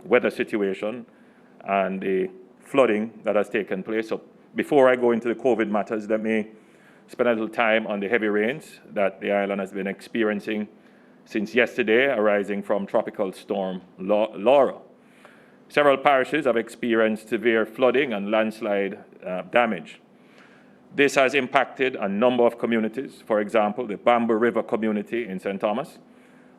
weather situation and the flooding that has taken place. So before I go into the COVID matters, let me spend a little time on the heavy rains that the island has been experiencing since yesterday, arising from Tropical Storm Laura. Several parishes have experienced severe flooding and landslide damage. This has impacted a number of communities. For example, the Bamboo River community in St. Thomas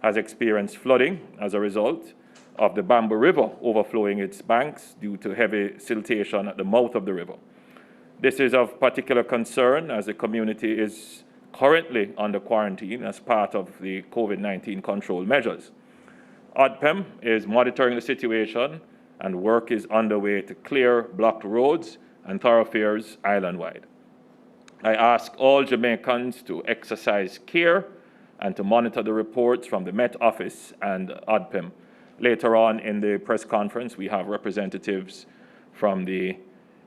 has experienced flooding as a result of the Bamboo River overflowing its banks due to heavy siltation at the mouth of the river. This is of particular concern as the community is currently under quarantine as part of the COVID-19 control measures. ODPEM is monitoring the situation and work is underway to clear blocked roads and thoroughfares island-wide. I ask all Jamaicans to exercise care and to monitor the reports from the Met Office and ODPEM. Later on in the press conference, we have representatives from the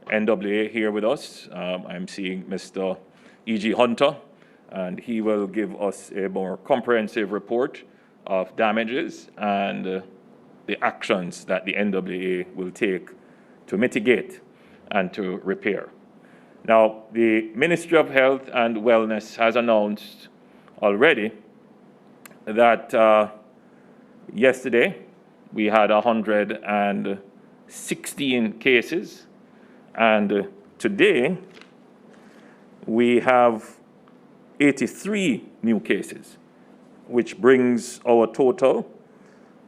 NWA here with us. I'm seeing Mr. E.G. Hunter, and he will give us a more comprehensive report of damages and the actions that the NWA will take to mitigate and to repair. Now, the Ministry of Health and Wellness has announced already that yesterday we had 116 cases, and today we have 83 new cases, which brings our total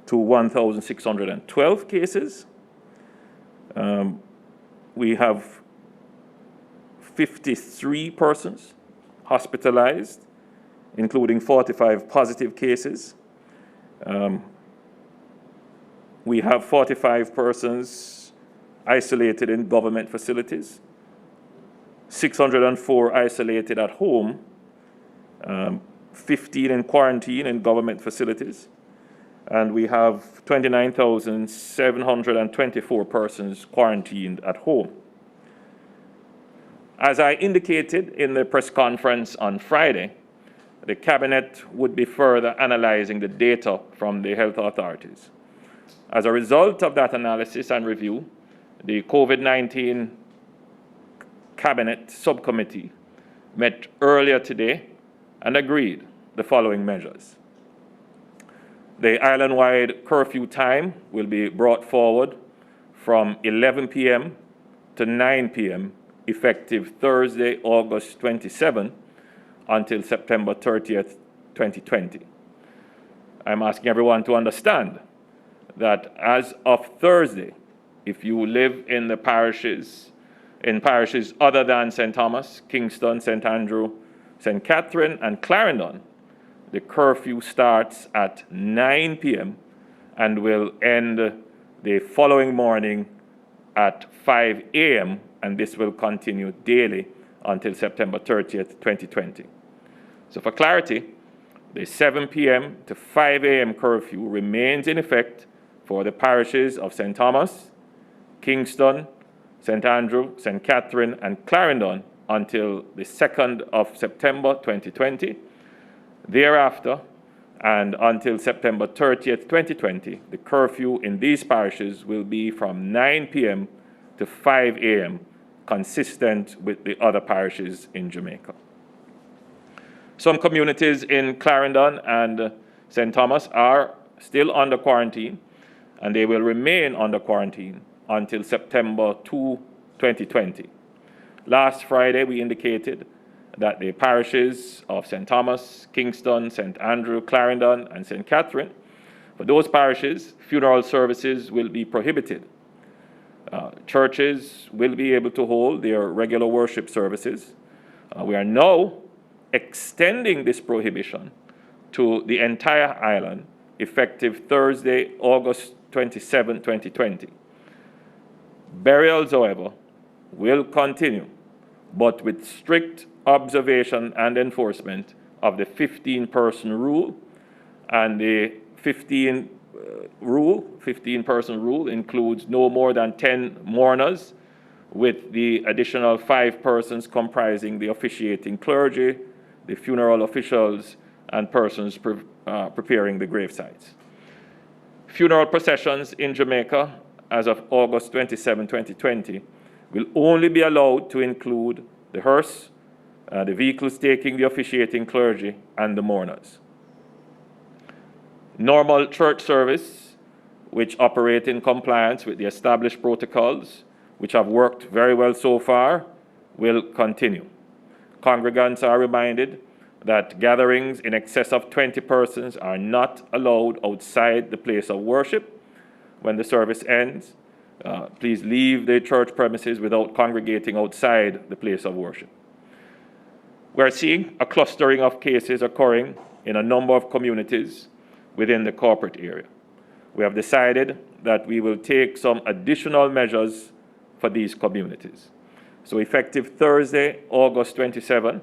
to 1,612 cases. We have 53 persons hospitalized, including 45 positive cases. We have 45 persons isolated in government facilities, 604 isolated at home, 15 in quarantine in government facilities, and we have 29,724 persons quarantined at home. As I indicated in the press conference on Friday, the Cabinet would be further analyzing the data from the health authorities. As a result of that analysis and review, the COVID-19 Cabinet Subcommittee met earlier today and agreed the following measures. The island-wide curfew time will be brought forward from 11 p.m. to 9 p.m. effective Thursday, August 27 until September 30th, 2020. I'm asking everyone to understand that as of Thursday, if you live in the parishes other than St. Thomas, Kingston, St. Andrew, St. Catherine, and Clarendon, the curfew starts at 9 p.m. and will end the following morning at 5 a.m., and this will continue daily until September 30th, 2020. So for clarity, the 7 p.m. to 5 a.m. curfew remains in effect for the parishes of St. Thomas, Kingston, St. Andrew, St. Catherine, and Clarendon until the 2nd of September 2020. Thereafter, and until September 30th, 2020, the curfew in these parishes will be from 9 p.m. to 5 a.m., consistent with the other parishes in Jamaica. Some communities in Clarendon and St. Thomas are still under quarantine, and they will remain under quarantine until September 2, 2020. Last Friday, we indicated that the parishes of St. Thomas, Kingston, St. Andrew, Clarendon, and St. Catherine, for those parishes, funeral services will be prohibited. Churches will be able to hold their regular worship services. We are now extending this prohibition to the entire island, effective Thursday, August 27, 2020. Burials, however, will continue, but with strict observation and enforcement of the 15-person rule, and the 15-person rule includes no more than 10 mourners, with the additional 5 persons comprising the officiating clergy, the funeral officials, and persons preparing the gravesites. Funeral processions in Jamaica as of August 27, 2020, will only be allowed to include the hearse, the vehicles taking the officiating clergy, and the mourners. Normal church service, which operate in compliance with the established protocols, which have worked very well so far, will continue. Congregants are reminded that gatherings in excess of 20 persons are not allowed outside the place of worship. When the service ends, please leave the church premises without congregating outside the place of worship. We're seeing a clustering of cases occurring in a number of communities within the corporate area. We have decided that we will take some additional measures for these communities. So effective Thursday, August 27,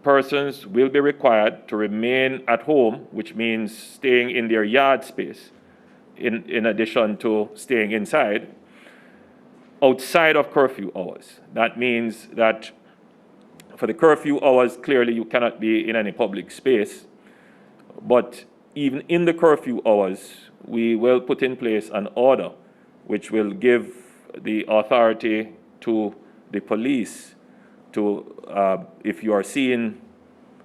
persons will be required to remain at home, which means staying in their yard space, in addition to staying inside, outside of curfew hours. That means that for the curfew hours, clearly you cannot be in any public space, but even in the curfew hours, we will put in place an order which will give the authority to the police to, if you are seen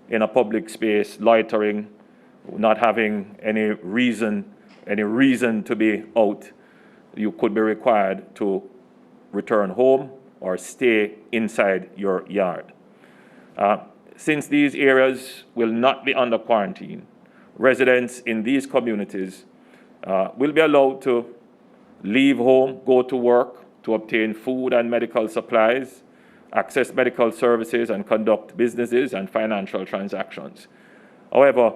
in a public space loitering, not having any reason to be out, you could be required to return home or stay inside your yard. Since these areas will not be under quarantine, residents in these communities will be allowed to leave home, go to work, to obtain food and medical supplies, access medical services, and conduct businesses and financial transactions. However,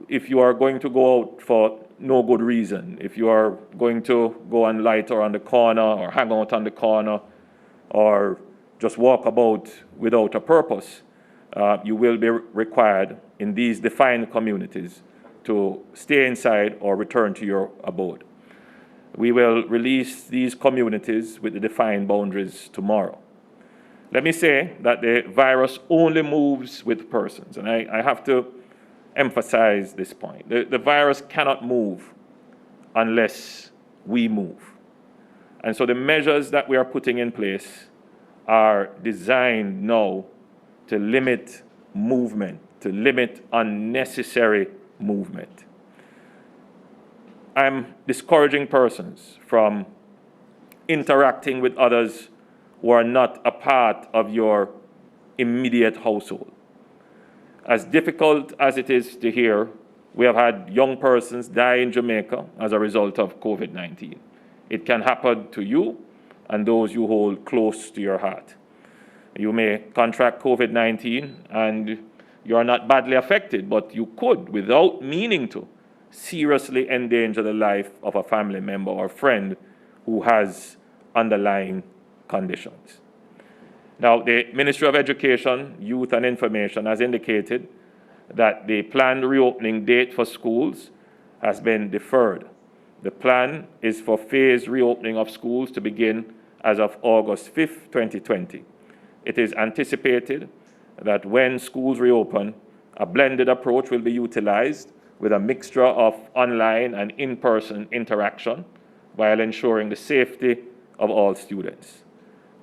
if you are going to go out for no good reason, if you are going to go and loiter on the corner or hang out on the corner or just walk about without a purpose, you will be required in these defined communities to stay inside or return to your abode. We will release these communities with the defined boundaries tomorrow. Let me say that the virus only moves with persons, and I have to emphasize this point. The virus cannot move unless we move. And so the measures that we are putting in place are designed now to limit movement, to limit unnecessary movement. I'm discouraging persons from interacting with others who are not a part of your immediate household. As difficult as it is to hear, we have had young persons die in Jamaica as a result of COVID-19. It can happen to you and those you hold close to your heart. You may contract COVID-19 and you are not badly affected, but you could, without meaning to, seriously endanger the life of a family member or friend who has underlying conditions. Now, the Ministry of Education, Youth and Information has indicated that the planned reopening date for schools has been deferred. The plan is for phased reopening of schools to begin as of August 5th, 2020. It is anticipated that when schools reopen, a blended approach will be utilized with a mixture of online and in-person interaction while ensuring the safety of all students,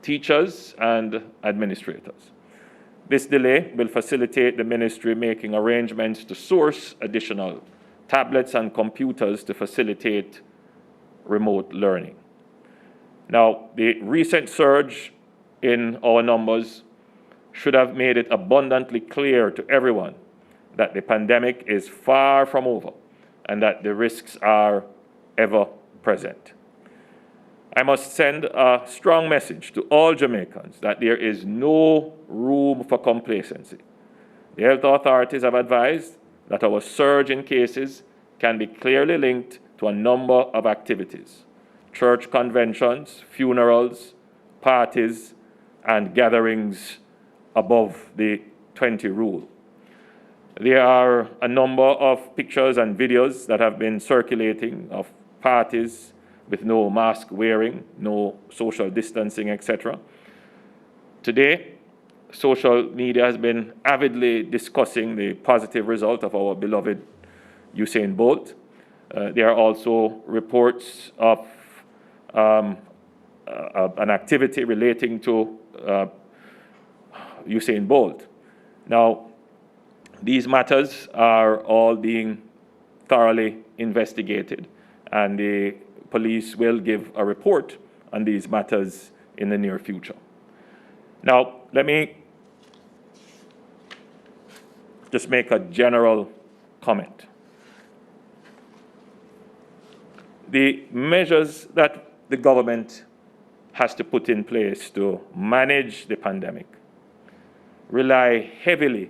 teachers, and administrators. This delay will facilitate the ministry making arrangements to source additional tablets and computers to facilitate remote learning. Now, the recent surge in our numbers should have made it abundantly clear to everyone that the pandemic is far from over and that the risks are ever present. I must send a strong message to all Jamaicans that there is no room for complacency. The health authorities have advised that our surge in cases can be clearly linked to a number of activities: church conventions, funerals, parties, and gatherings above the 20 rule. There are a number of pictures and videos that have been circulating of parties with no mask wearing, no social distancing, etc. Today, social media has been avidly discussing the positive result of our beloved Usain Bolt. There are also reports of an activity relating to Usain Bolt. Now, these matters are all being thoroughly investigated, and the police will give a report on these matters in the near future. Now, let me just make a general comment. The measures that the government has to put in place to manage the pandemic rely heavily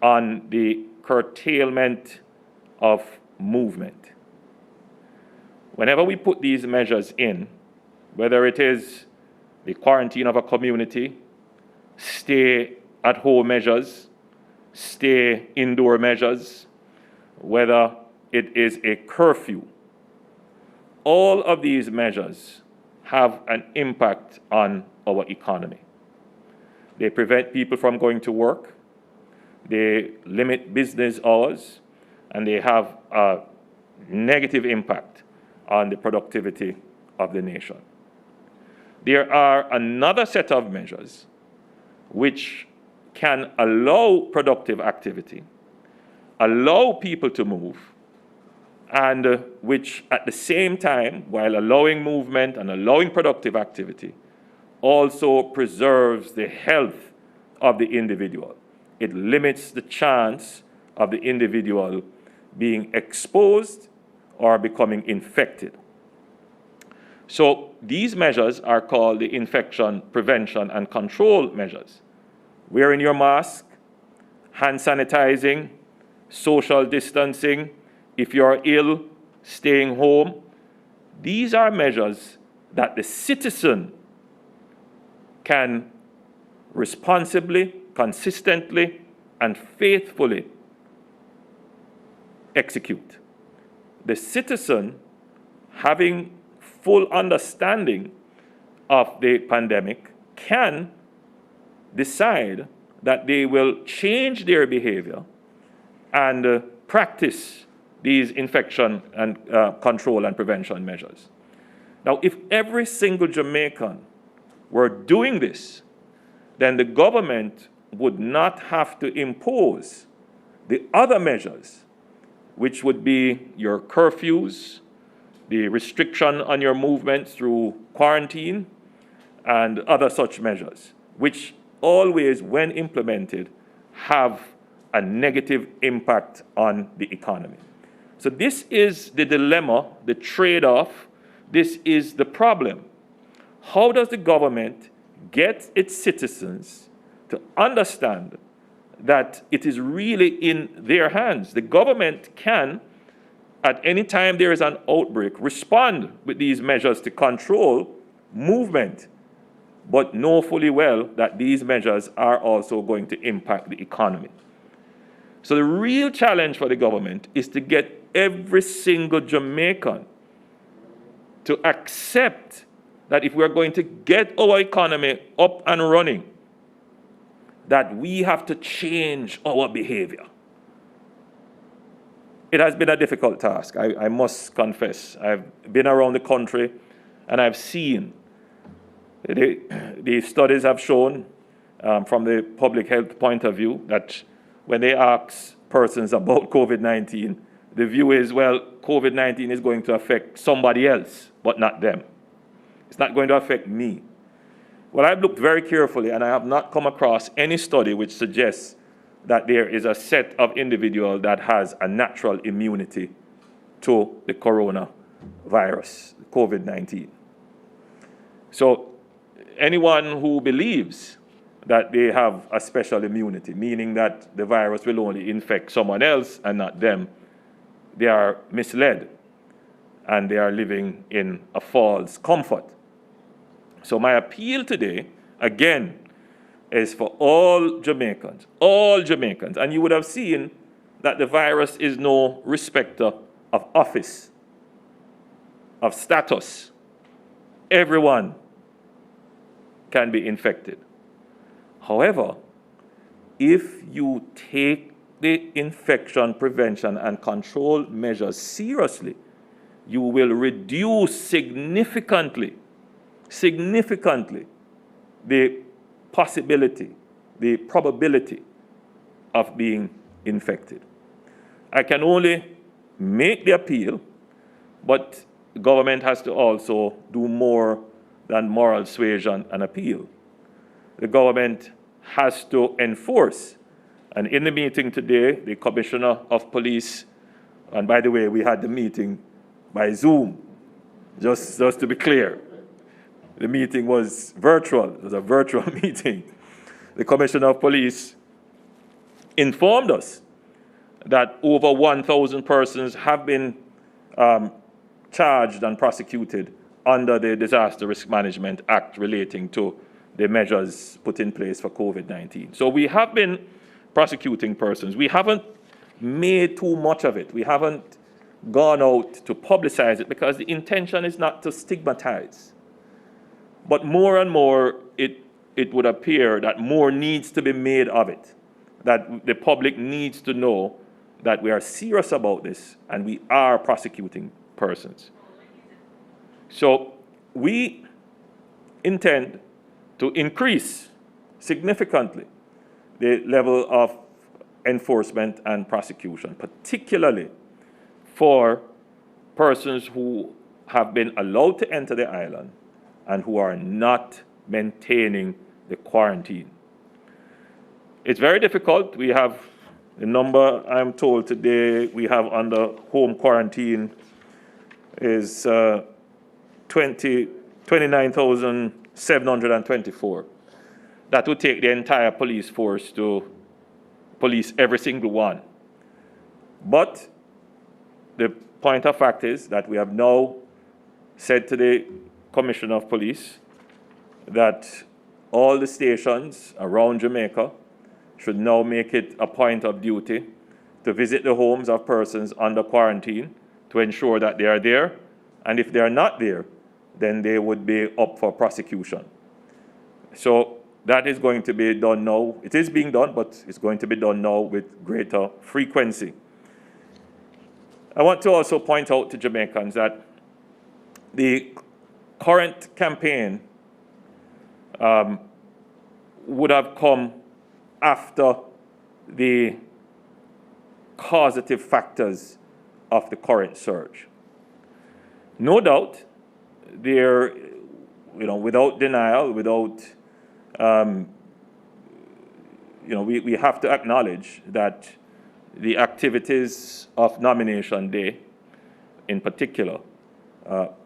on the curtailment of movement. Whenever we put these measures in, whether it is the quarantine of a community, stay at home measures, stay indoor measures, whether it is a curfew, all of these measures have an impact on our economy. They prevent people from going to work, they limit business hours, and they have a negative impact on the productivity of the nation. There are another set of measures which can allow productive activity, allow people to move, and which at the same time, while allowing movement and allowing productive activity, also preserves the health of the individual. It limits the chance of the individual being exposed or becoming infected. So these measures are called the infection prevention and control measures. Wearing your mask, hand sanitizing, social distancing, if you're ill, staying home. These are measures that the citizen can responsibly, consistently, and faithfully execute. The citizen, having full understanding of the pandemic, can decide that they will change their behavior and practice these infection and control and prevention measures. Now, if every single Jamaican were doing this, then the government would not have to impose the other measures, which would be your curfews, the restriction on your movement through quarantine, and other such measures, which always, when implemented, have a negative impact on the economy. So this is the dilemma, the trade-off. This is the problem. How does the government get its citizens to understand that it is really in their hands? The government can, at any time there is an outbreak, respond with these measures to control movement, but know fully well that these measures are also going to impact the economy. So the real challenge for the government is to get every single Jamaican to accept that if we're going to get our economy up and running, that we have to change our behavior. It has been a difficult task, I must confess. I've been around the country and I've seen, the studies have shown from the public health point of view that when they ask persons about COVID-19, the view is, well, COVID-19 is going to affect somebody else, but not them. It's not going to affect me. Well, I've looked very carefully, and I have not come across any study which suggests that there is a set of individuals that has a natural immunity to the coronavirus, COVID-19. So anyone who believes that they have a special immunity, meaning that the virus will only infect someone else and not them, they are misled and they are living in a false comfort. So my appeal today, again, is for all Jamaicans, and you would have seen that the virus is no respecter of office, of status. Everyone can be infected. However, if you take the infection prevention and control measures seriously, you will reduce significantly the possibility, the probability of being infected. I can only make the appeal, but the government has to also do more than moral suasion and appeal. The government has to enforce. And in the meeting today, the Commissioner of Police, and by the way, we had the meeting by Zoom, just to be clear. The meeting was virtual. It was a virtual meeting. The Commissioner of Police informed us that over 1,000 persons have been charged and prosecuted under the Disaster Risk Management Act relating to the measures put in place for COVID-19. So we have been prosecuting persons. We haven't made too much of it. We haven't gone out to publicize it because the intention is not to stigmatize. But more and more, it would appear that more needs to be made of it, that the public needs to know that we are serious about this and we are prosecuting persons. So we intend to increase significantly the level of enforcement and prosecution, particularly for persons who have been allowed to enter the island and who are not maintaining the quarantine. It's very difficult. We have the number, I'm told today, we have under home quarantine is 29,724. That would take the entire police force to police every single one. But the point of fact is that we have now said to the Commissioner of Police that all the stations around Jamaica should now make it a point of duty to visit the homes of persons under quarantine to ensure that they are there. And if they are not there, then they would be up for prosecution. So that is going to be done now. It is being done, but it's going to be done now with greater frequency. I want to also point out to Jamaicans that the current campaign would have come after the causative factors of the current surge. No doubt, there, without denial, without, we have to acknowledge that the activities of nomination day, in particular,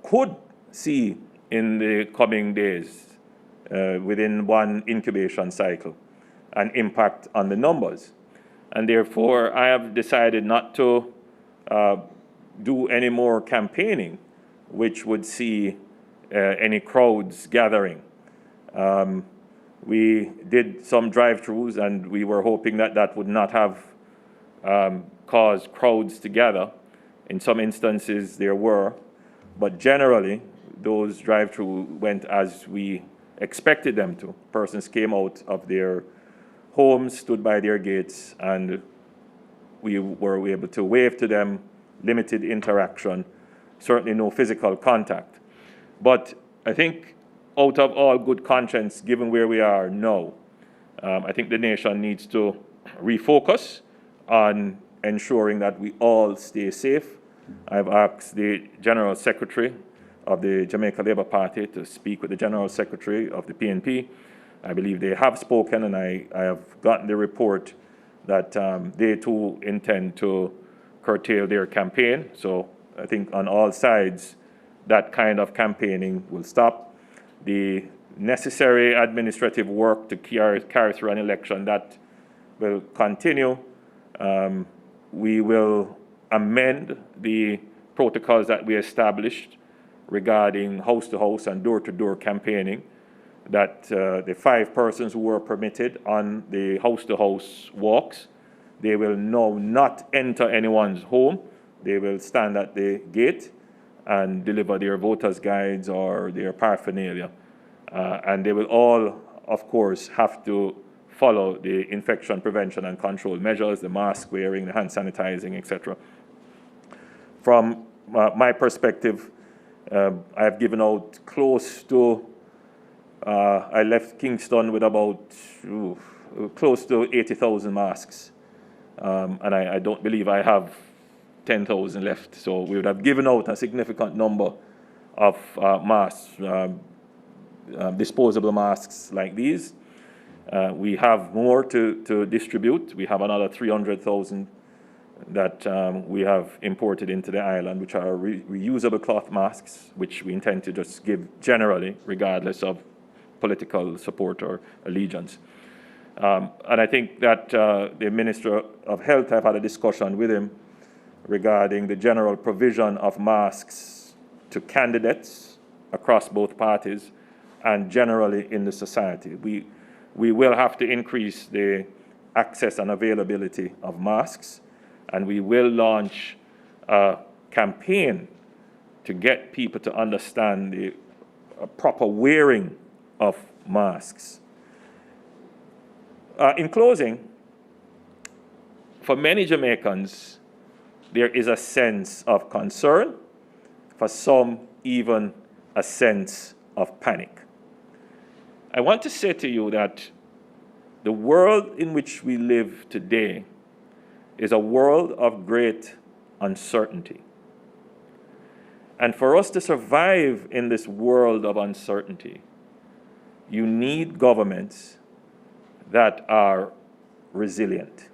could see in the coming days, within one incubation cycle, an impact on the numbers. And therefore, I have decided not to do any more campaigning which would see any crowds gathering. We did some drive-thrus, and we were hoping that that would not have caused crowds to gather. In some instances, there were, but generally, those drive-thru went as we expected them to. Persons came out of their homes, stood by their gates, and we were able to wave to them, limited interaction, certainly no physical contact. But I think out of all good conscience, given where we are now, I think the nation needs to refocus on ensuring that we all stay safe. I've asked the General Secretary of the Jamaica Labour Party to speak with the General Secretary of the PNP. I believe they have spoken, and I have gotten the report that they too intend to curtail their campaign. So I think on all sides, that kind of campaigning will stop. The necessary administrative work to carry through an election, that will continue. We will amend the protocols that we established regarding house-to-house and door-to-door campaigning, that the 5 persons who were permitted on the house-to-house walks, they will now not enter anyone's home. They will stand at the gate and deliver their voters' guides or their paraphernalia. And they will all, of course, have to follow the infection prevention and control measures, the mask wearing, the hand sanitizing, etc. From my perspective, I have given out close to, I left Kingston with about close to 80,000 masks. And I don't believe I have 10,000 left. So we would have given out a significant number of masks, disposable masks like these. We have more to distribute. We have another 300,000 that we have imported into the island, which are reusable cloth masks, which we intend to just give generally, regardless of political support or allegiance. And I think that the Minister of Health, I've had a discussion with him regarding the general provision of masks to candidates across both parties and generally in the society. We will have to increase the access and availability of masks, and we will launch a campaign to get people to understand the proper wearing of masks. In closing, for many Jamaicans, there is a sense of concern, for some even a sense of panic. I want to say to you that the world in which we live today is a world of great uncertainty. And for us to survive in this world of uncertainty, you need governments that are resilient.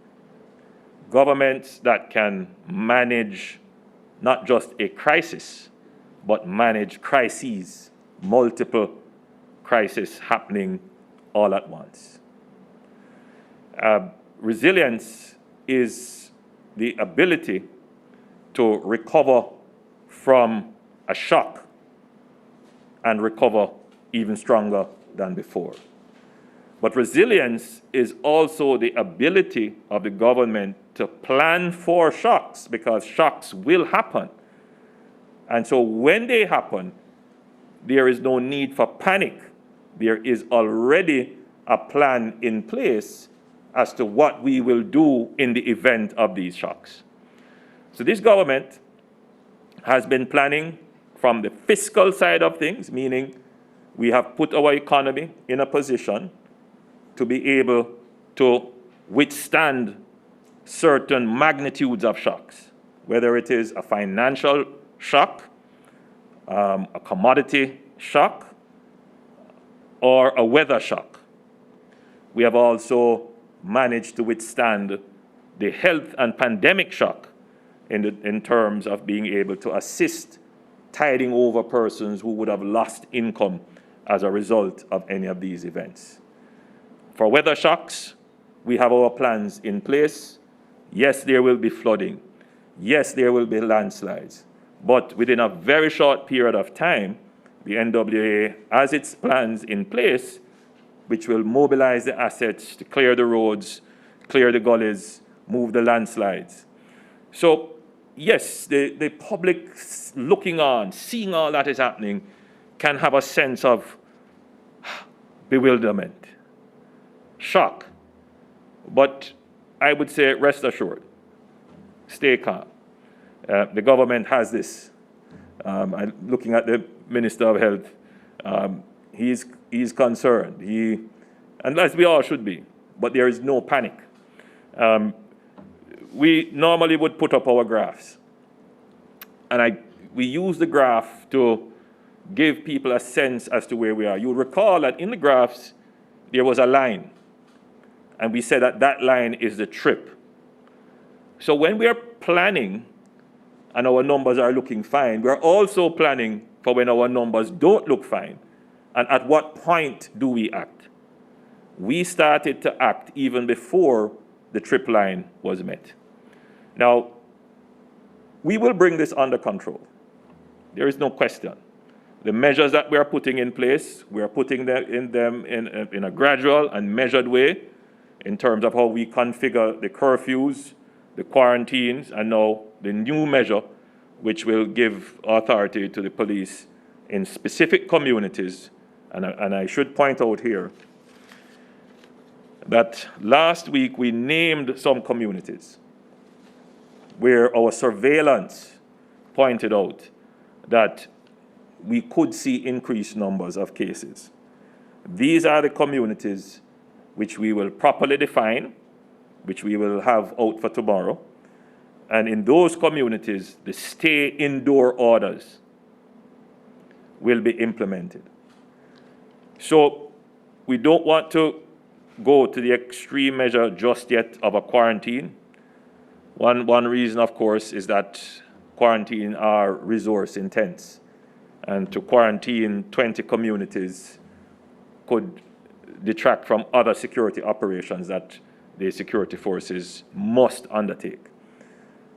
Governments that can manage not just a crisis, but manage crises, multiple crises happening all at once. Resilience is the ability to recover from a shock and recover even stronger than before. But resilience is also the ability of the government to plan for shocks, because shocks will happen. And so when they happen, there is no need for panic. There is already a plan in place as to what we will do in the event of these shocks. So this government has been planning from the fiscal side of things, meaning we have put our economy in a position to be able to withstand certain magnitudes of shocks, whether it is a financial shock, a commodity shock, or a weather shock. We have also managed to withstand the health and pandemic shock in terms of being able to assist tiding over persons who would have lost income as a result of any of these events. For weather shocks, we have our plans in place. Yes, there will be flooding. Yes, there will be landslides. But within a very short period of time, the NWA has its plans in place, which will mobilize the assets to clear the roads, clear the gullies, move the landslides. So, yes, the public looking on, seeing all that is happening, can have a sense of bewilderment, shock. But I would say, rest assured, stay calm. The government has this. I'm looking at the Minister of Health. He's concerned. And as we all should be, but there is no panic. We normally would put up our graphs. And we use the graph to give people a sense as to where we are. You'll recall that in the graphs, there was a line. And we said that that line is the trip. So when we are planning and our numbers are looking fine, we're also planning for when our numbers don't look fine. And at what point do we act? We started to act even before the trip line was met. Now, we will bring this under control. There is no question. The measures that we are putting in place, we are putting them in a gradual and measured way in terms of how we configure the curfews, the quarantines, and now the new measure, which will give authority to the police in specific communities. And I should point out here, that last week we named some communities where our surveillance pointed out that we could see increased numbers of cases. These are the communities which we will properly define, which we will have out for tomorrow. And in those communities, the stay indoor orders will be implemented. So we don't want to go to the extreme measure just yet of a quarantine. One reason, of course, is that quarantine are resource intense. And to quarantine 20 communities could detract from other security operations that the security forces must undertake.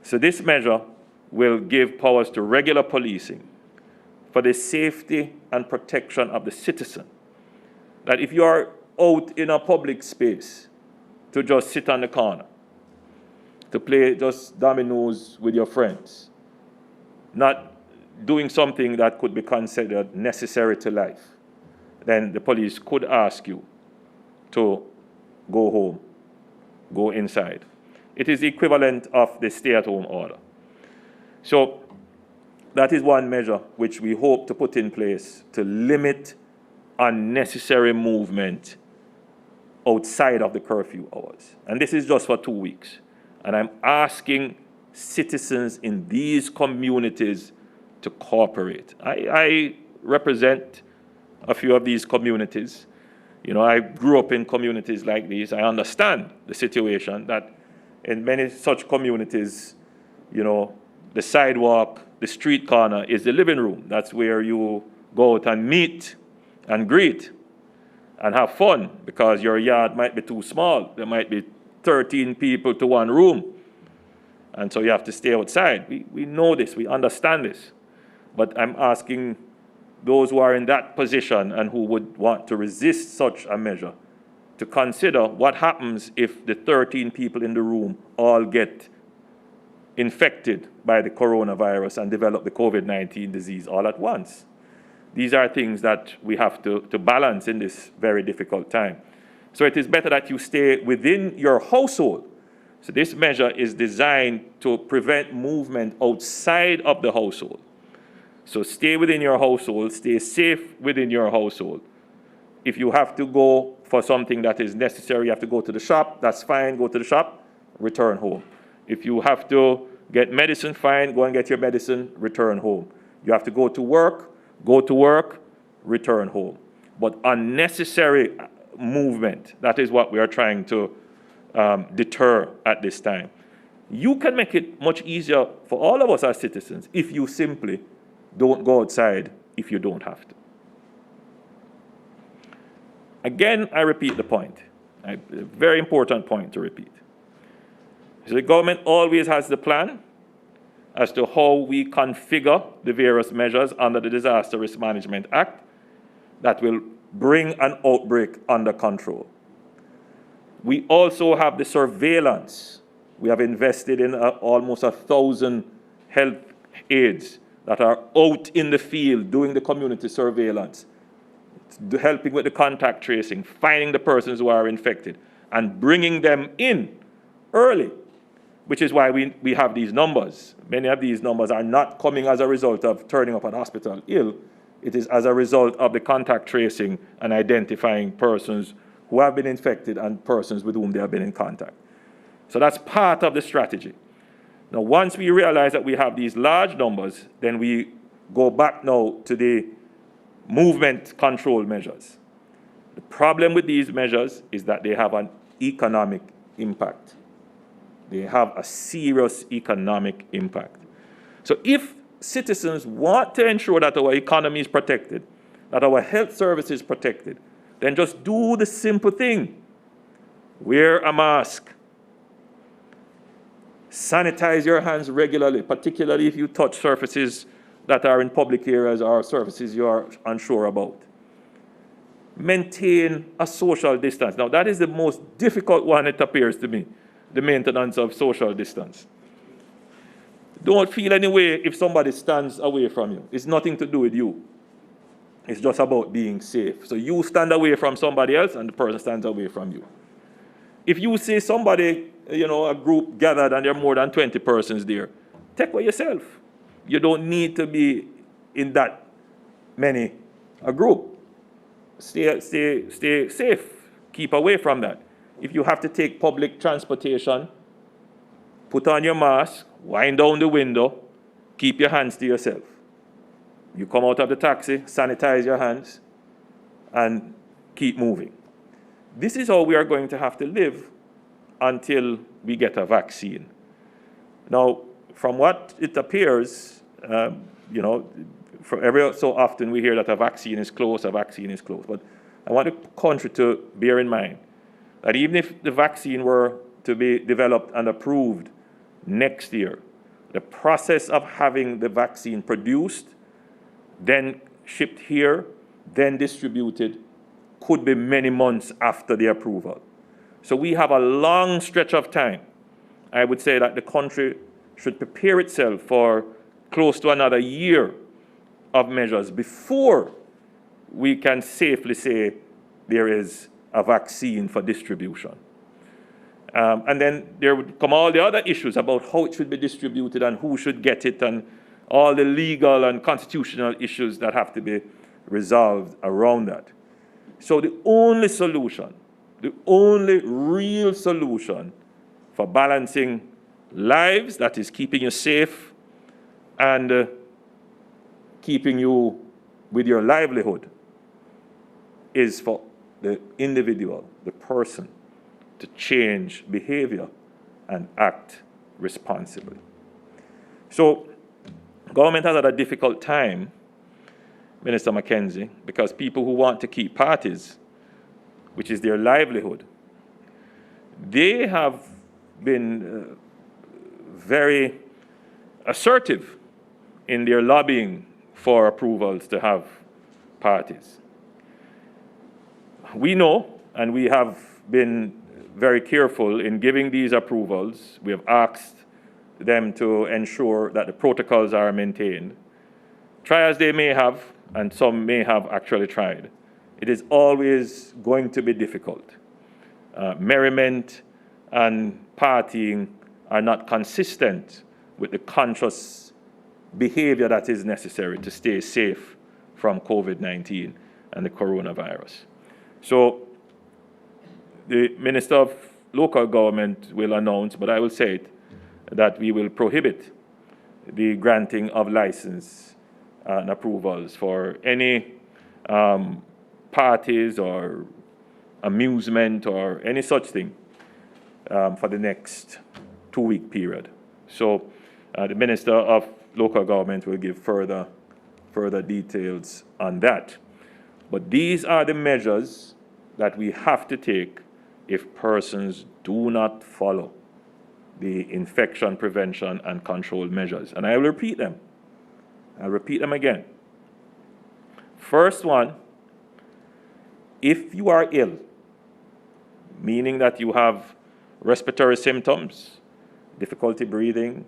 So this measure will give powers to regular policing for the safety and protection of the citizen. That if you are out in a public space to just sit on the corner, to play just dominoes with your friends, not doing something that could be considered necessary to life, then the police could ask you to go home, go inside. It is the equivalent of the stay-at-home order. So that is one measure which we hope to put in place to limit unnecessary movement outside of the curfew hours. And this is just for 2 weeks. And I'm asking citizens in these communities to cooperate. I represent a few of these communities. You know, I grew up in communities like these. I understand the situation that in many such communities, you know, the sidewalk, the street corner is the living room. That's where you go out and meet and greet and have fun, because your yard might be too small. There might be 13 people to one room. And so you have to stay outside. We know this, we understand this. But I'm asking those who are in that position and who would want to resist such a measure to consider what happens if the 13 people in the room all get infected by the coronavirus and develop the COVID-19 disease all at once. These are things that we have to balance in this very difficult time. So it is better that you stay within your household. So this measure is designed to prevent movement outside of the household. So stay within your household, stay safe within your household. If you have to go for something that is necessary, you have to go to the shop, that's fine, go to the shop, return home. If you have to get medicine, fine, go and get your medicine, return home. You have to go to work, return home. But unnecessary movement, that is what we are trying to deter at this time. You can make it much easier for all of us as citizens if you simply don't go outside if you don't have to. Again, I repeat the point. A very important point to repeat. So the government always has the plan as to how we configure the various measures under the Disaster Risk Management Act that will bring an outbreak under control. We also have the surveillance. We have invested in almost 1,000 health aides that are out in the field doing the community surveillance, helping with the contact tracing, finding the persons who are infected, and bringing them in early, which is why we have these numbers. Many of these numbers are not coming as a result of turning up at hospital ill. It is as a result of the contact tracing and identifying persons who have been infected and persons with whom they have been in contact. So that's part of the strategy. Now, once we realize that we have these large numbers, then we go back now to the movement control measures. The problem with these measures is that they have an economic impact. They have a serious economic impact. So if citizens want to ensure that our economy is protected, that our health service is protected, then just do the simple thing. Wear a mask. Sanitize your hands regularly, particularly if you touch surfaces that are in public areas or surfaces you are unsure about. Maintain a social distance. Now, that is the most difficult one, it appears to me, the maintenance of social distance. Don't feel any way if somebody stands away from you. It's nothing to do with you. It's just about being safe. So you stand away from somebody else and the person stands away from you. If you see somebody, a group gathered and there are more than 20 persons there, take away yourself. You don't need to be in that many a group. Stay safe. Keep away from that. If you have to take public transportation, put on your mask, wind down the window, keep your hands to yourself. You come out of the taxi, sanitize your hands, and keep moving. This is how we are going to have to live until we get a vaccine. Now, from what it appears, for every so often we hear that a vaccine is close, But I want the country to bear in mind that even if the vaccine were to be developed and approved next year, the process of having the vaccine produced, then shipped here, then distributed, could be many months after the approval. So we have a long stretch of time. I would say that the country should prepare itself for close to another year of measures before we can safely say there is a vaccine for distribution. And then there would come all the other issues about how it should be distributed and who should get it and all the legal and constitutional issues that have to be resolved around that. So the only solution, the only real solution for balancing lives, that is keeping you safe and keeping you with your livelihood, is for the individual, the person, to change behavior and act responsibly. So government has had a difficult time, Minister Mackenzie, because people who want to keep parties, which is their livelihood, they have been very assertive in their lobbying for approvals to have parties. We know, and we have been very careful in giving these approvals. We have asked them to ensure that the protocols are maintained. Try as they may have, and some may have actually tried, it is always going to be difficult. Merriment and partying are not consistent with the conscious behavior that is necessary to stay safe from COVID-19 and the coronavirus. So the Minister of Local Government will announce, but I will say it, that we will prohibit the granting of license and approvals for any parties or amusement or any such thing for the next 2-week period. So the Minister of Local Government will give further details on that. But these are the measures that we have to take if persons do not follow the infection prevention and control measures. And I will repeat them. I'll repeat them again. First one, if you are ill, meaning that you have respiratory symptoms, difficulty breathing,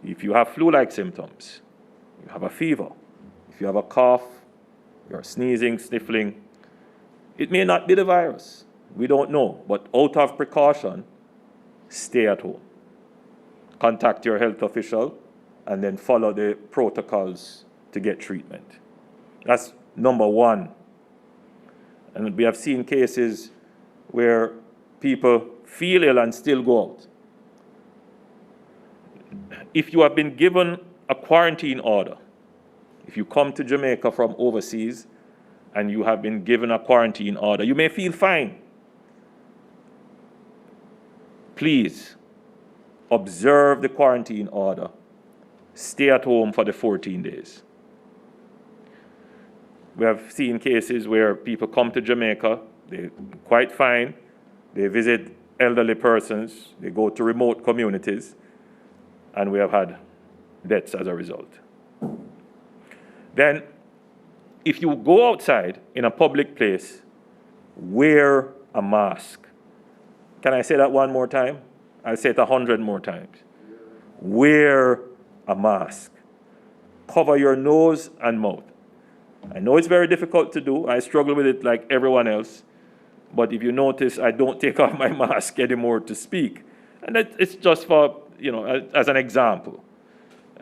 if you have flu-like symptoms, you have a fever, if you have a cough, you're sneezing, sniffling, it may not be the virus. We don't know. But out of precaution, stay at home. Contact your health official and then follow the protocols to get treatment. That's number one. And we have seen cases where people feel ill and still go out. If you have been given a quarantine order, if you come to Jamaica from overseas and you have been given a quarantine order, you may feel fine. Please observe the quarantine order. Stay at home for the 14 days. We have seen cases where people come to Jamaica, they're quite fine, they visit elderly persons, they go to remote communities, and we have had deaths as a result. Then, if you go outside in a public place, wear a mask. Can I say that one more time? I'll say it 100 more times. Wear a mask. Cover your nose and mouth. I know it's very difficult to do. I struggle with it like everyone else. But if you notice, I don't take off my mask anymore to speak. And it's just for, as an example.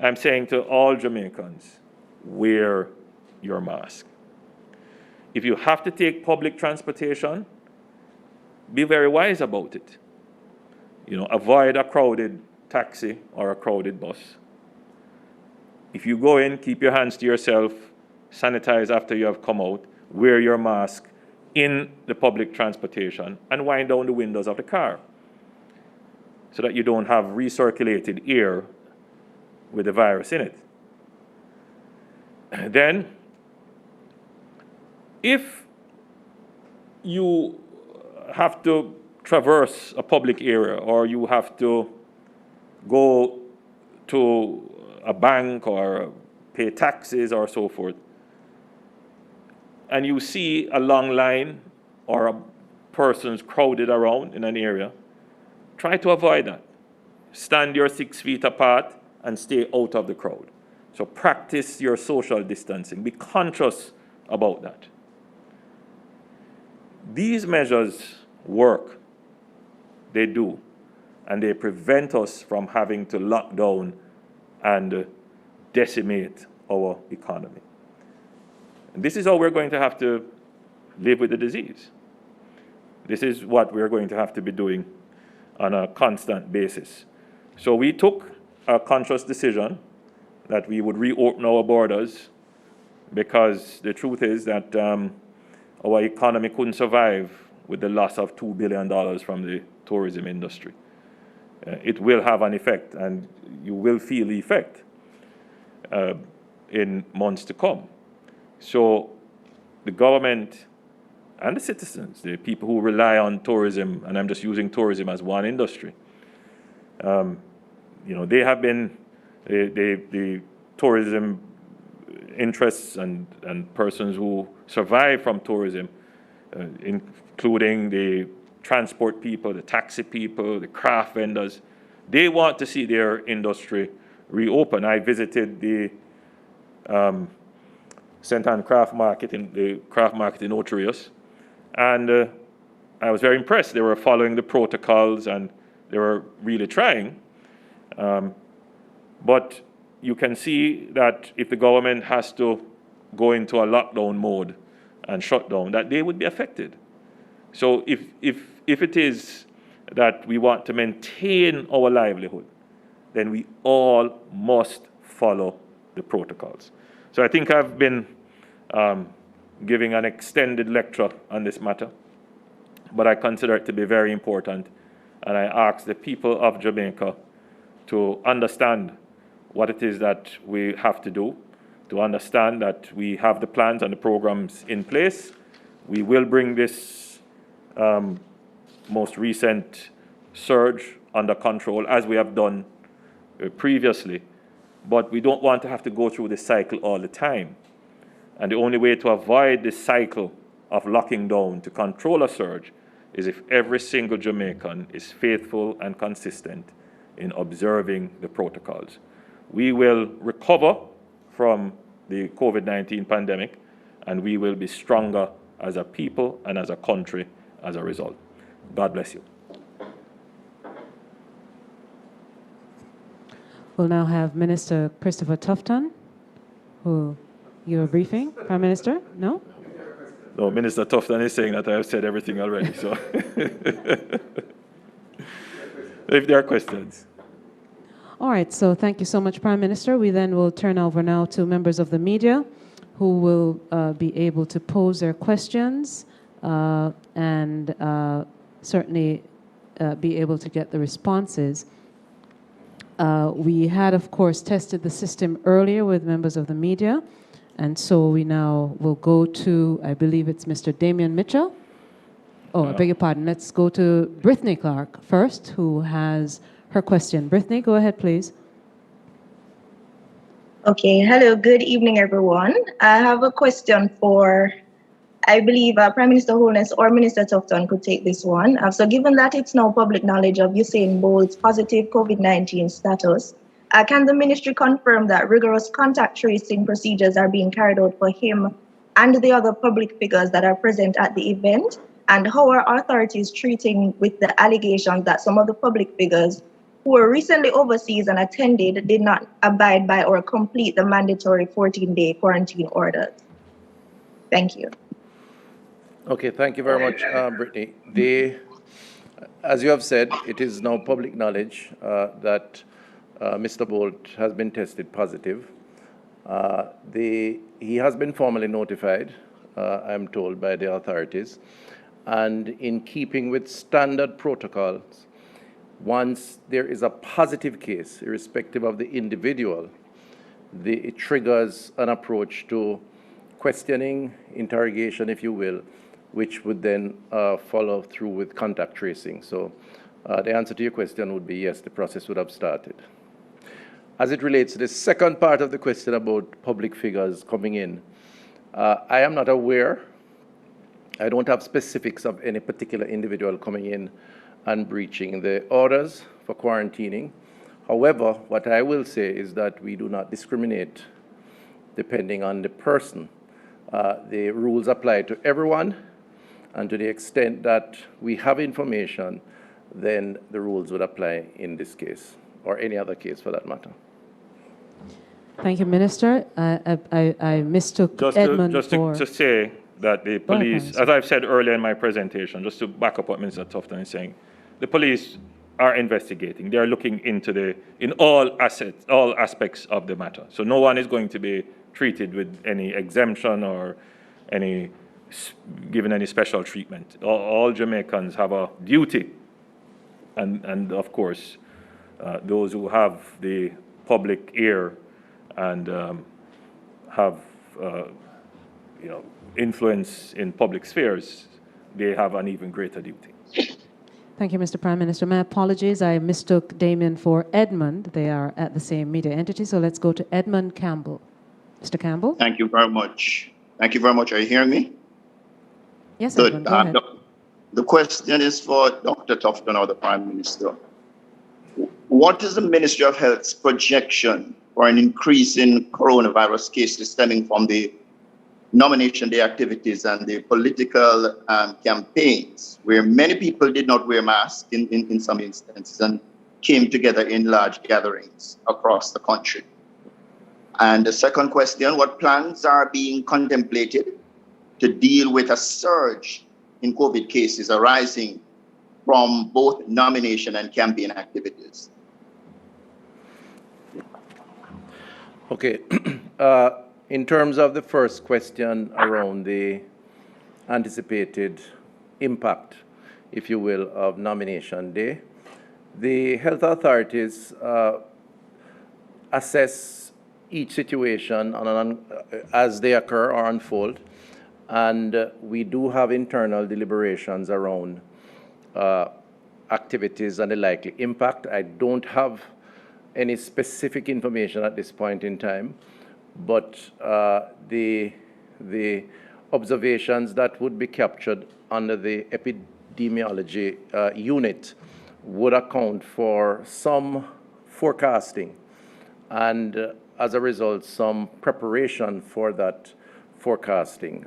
I'm saying to all Jamaicans, wear your mask. If you have to take public transportation, be very wise about it. Avoid a crowded taxi or a crowded bus. If you go in, keep your hands to yourself, sanitize after you have come out, wear your mask in the public transportation, and wind down the windows of the car so that you don't have recirculated air with the virus in it. Then, if you have to traverse a public area, or you have to go to a bank or pay taxes or so forth, and you see a long line or a persons crowded around in an area, try to avoid that. Stand your 6 feet apart and stay out of the crowd. So practice your social distancing. Be conscious about that. These measures work. They do. And they prevent us from having to lock down and decimate our economy. And this is how we're going to have to live with the disease. This is what we're going to have to be doing on a constant basis. So we took a conscious decision that we would reopen our borders, because the truth is that our economy couldn't survive with the loss of $2 billion from the tourism industry. It will have an effect, and you will feel the effect in months to come. So the government and the citizens, the people who rely on tourism, and I'm just using tourism as one industry, they have been, the tourism interests and persons who survive from tourism, including the transport people, the taxi people, the craft vendors, they want to see their industry reopen. I visited the St. Ann Craft Market in Otrius, and I was very impressed. They were following the protocols and they were really trying. But you can see that if the government has to go into a lockdown mode and shut down, that they would be affected. So if it is that we want to maintain our livelihood, then we all must follow the protocols. So I think I've been giving an extended lecture on this matter, but I consider it to be very important, and I ask the people of Jamaica to understand what it is that we have to do, to understand that we have the plans and the programs in place. We will bring this most recent surge under control, as we have done previously, but we don't want to have to go through this cycle all the time. And the only way to avoid this cycle of locking down to control a surge is if every single Jamaican is faithful and consistent in observing the protocols. We will recover from the COVID-19 pandemic, and we will be stronger as a people and as a country as a result. God bless you. We'll now have Minister Christopher Tufton, who you're briefing. Prime Minister? No? No, Minister Tufton is saying that I have said everything already. So, if there are questions. All right, so thank you so much, Prime Minister. We then will turn over now to members of the media who will be able to pose their questions and certainly be able to get the responses. We had, of course, tested the system earlier with members of the media, and so we now will go to, I believe it's Mr. Damien Mitchell. Oh, I beg your pardon. Let's go to Brittany Clark first, who has her question. Brittany, go ahead, please. Okay, hello, good evening, everyone. I have a question for, I believe Prime Minister Holness or Minister Tufton could take this one. So given that it's now public knowledge of Usain Bolt's positive COVID-19 status, can the ministry confirm that rigorous contact tracing procedures are being carried out for him and the other public figures that are present at the event? And how are authorities treating with the allegations that some of the public figures who were recently overseas and attended did not abide by or complete the mandatory 14-day quarantine orders? Thank you. Okay, thank you very much, Brittany. As you have said, it is now public knowledge that Mr. Bolt has been tested positive. He has been formally notified, I'm told, by the authorities. And in keeping with standard protocols, once there is a positive case, irrespective of the individual, it triggers an approach to questioning, interrogation, if you will, which would then follow through with contact tracing. So the answer to your question would be yes, the process would have started. As it relates to the second part of the question about public figures coming in, I am not aware. I don't have specifics of any particular individual coming in and breaching the orders for quarantining. However, what I will say is that we do not discriminate depending on the person. The rules apply to everyone, and to the extent that we have information, then the rules would apply in this case, or any other case for that matter. Thank you, Minister. I mistook Edmund to say that the police, as I've said earlier in my presentation, just to back up what Minister Tufton is saying, the police are investigating. They are looking into in all aspects of the matter. So no one is going to be treated with any exemption or given any special treatment. All Jamaicans have a duty, and of course, those who have the public ear and have influence in public spheres, they have an even greater duty. Thank you, Mr. Prime Minister. My apologies, I mistook Damien for Edmund. They are at the same media entity, so let's go to Edmund Campbell. Mr. Campbell? Thank you very much. Thank you very much. Are you hearing me? Yes, Good. Edmund, go ahead. The question is for Dr. Tufton or the Prime Minister. What is the Ministry of Health's projection for an increase in coronavirus cases stemming from the nomination day activities and the political campaigns, where many people did not wear masks in some instances and came together in large gatherings across the country? And the second question, what plans are being contemplated to deal with a surge in COVID cases arising from both nomination and campaign activities? Okay. In terms of the first question around the anticipated impact, if you will, of nomination day, the health authorities assess each situation as they occur or unfold, and we do have internal deliberations around activities and the likely impact. I don't have any specific information at this point in time, but the observations that would be captured under the epidemiology unit would account for some forecasting and, as a result, some preparation for that forecasting.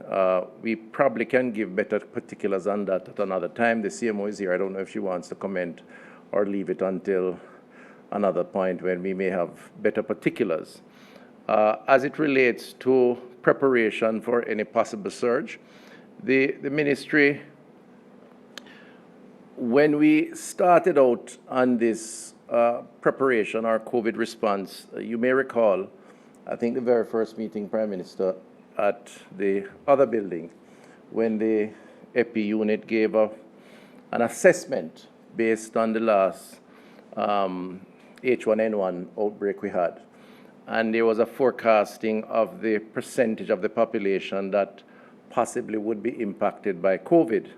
We probably can give better particulars on that at another time. The CMO is here. I don't know if she wants to comment or leave it until another point when we may have better particulars. As it relates to preparation for any possible surge, the ministry, when we started out on this preparation, our COVID response, you may recall, I think the very first meeting, Prime Minister, at the other building, when the EPI unit gave an assessment based on the last H1N1 outbreak we had. And there was a forecasting of the percentage of the population that possibly would be impacted by COVID.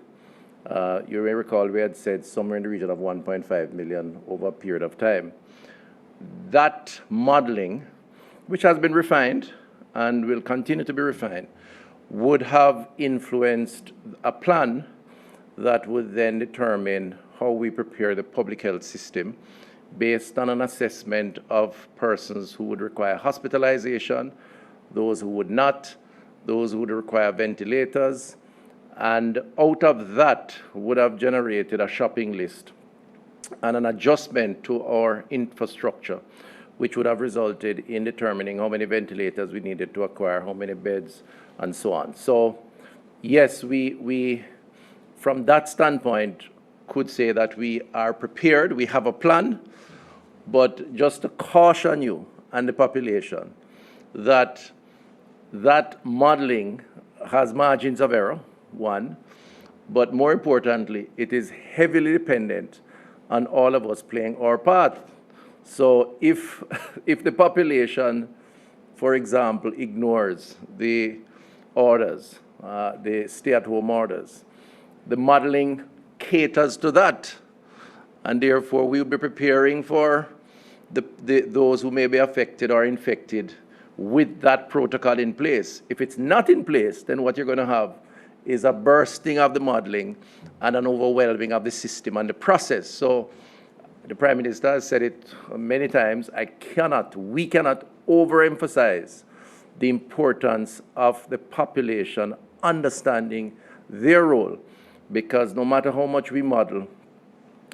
You may recall we had said somewhere in the region of 1.5 million over a period of time. That modeling, which has been refined and will continue to be refined, would have influenced a plan that would then determine how we prepare the public health system based on an assessment of persons who would require hospitalization, those who would not, those who would require ventilators, And out of that would have generated a shopping list and an adjustment to our infrastructure, which would have resulted in determining how many ventilators we needed to acquire, how many beds, and so on. So, yes, we from that standpoint, could say that we are prepared, we have a plan, but just to caution you and the population that that modeling has margins of error, one, but more importantly, it is heavily dependent on all of us playing our part. So if the population, for example, ignores the orders, the stay-at-home orders, the modeling caters to that, and therefore we'll be preparing for those who may be affected or infected with that protocol in place. If it's not in place, then what you're going to have is a bursting of the modeling and an overwhelming of the system and the process. So the Prime Minister has said it many times, we cannot overemphasize the importance of the population understanding their role, because no matter how much we model,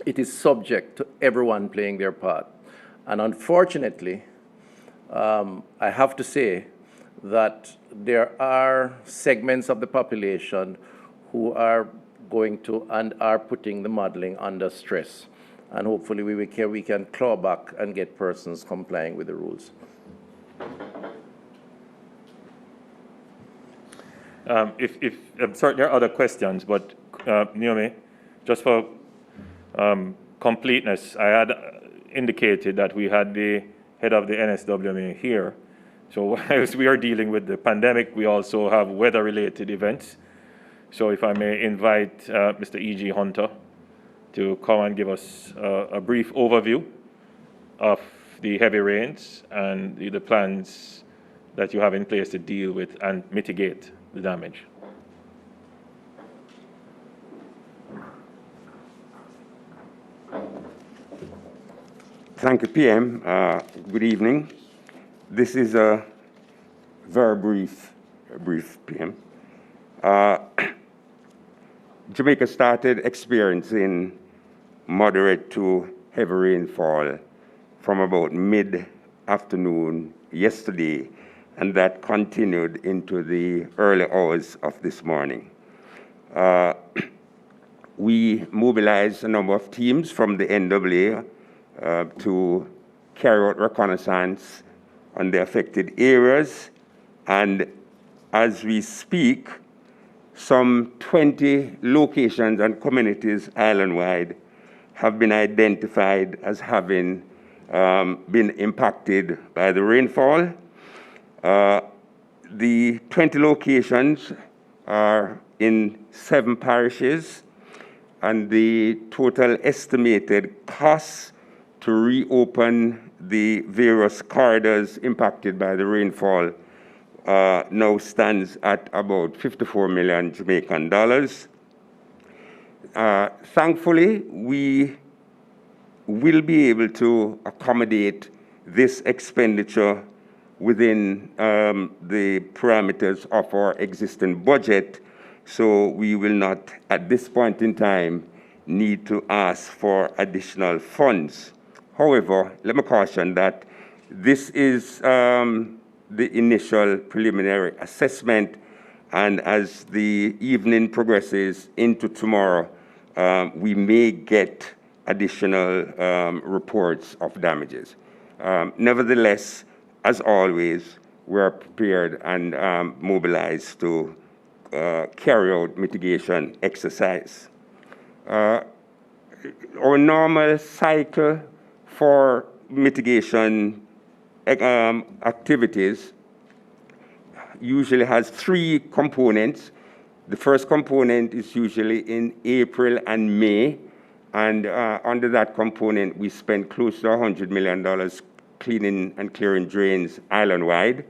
it is subject to everyone playing their part. And unfortunately, I have to say that there are segments of the population who are going to and are putting the modeling under stress. And hopefully we can claw back and get persons complying with the rules. I'm certain there are other questions, but Naomi, just for completeness, I had indicated that we had the head of the NSWMA here. So as we are dealing with the pandemic, we also have weather-related events. So if I may invite Mr. E.G. Hunter to come and give us a brief overview of the heavy rains and the plans that you have in place to deal with and mitigate the damage. Thank you, PM. Good evening. This is a very brief PM. Jamaica started experiencing moderate to heavy rainfall from about mid-afternoon yesterday, and that continued into the early hours of this morning. We mobilized a number of teams from the NWA to carry out reconnaissance on the affected areas, and as we speak, some 20 locations and communities island-wide have been identified as having been impacted by the rainfall. The 20 locations are in 7 parishes, and the total estimated costs to reopen the various corridors impacted by the rainfall now stands at about 54 million Jamaican dollars. Thankfully, we will be able to accommodate this expenditure within the parameters of our existing budget, so we will not, at this point in time, need to ask for additional funds. However, let me caution that this is the initial preliminary assessment, and as the evening progresses into tomorrow, we may get additional reports of damages. Nevertheless, as always, we're prepared and mobilized to carry out mitigation exercise. Our normal cycle for mitigation activities usually has 3 components. The first component is usually in April and May, and under that component, we spend close to $100 million cleaning and clearing drains island-wide.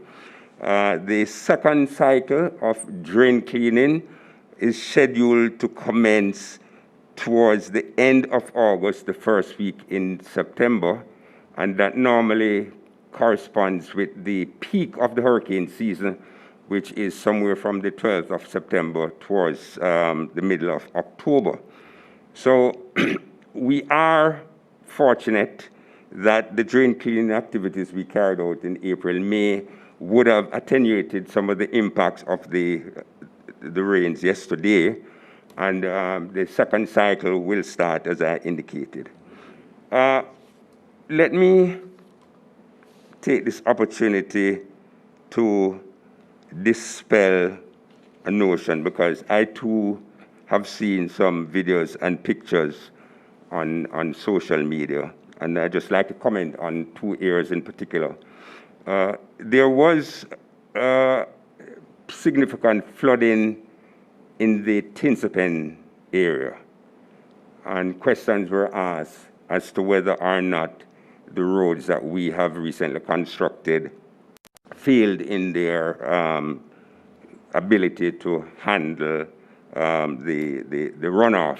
The second cycle of drain cleaning is scheduled to commence towards the end of August, the first week in September, and that normally corresponds with the peak of the hurricane season, which is somewhere from the 12th of September towards the middle of October. So we are fortunate that the drain cleaning activities we carried out in April, May would have attenuated some of the impacts of the rains yesterday, and the second cycle will start as I indicated. Let me take this opportunity to dispel a notion, because I too have seen some videos and pictures on social media, and I'd just like to comment on two areas in particular. There was significant flooding in the Tinsapen area, and questions were asked as to whether or not the roads that we have recently constructed failed in their ability to handle the runoff.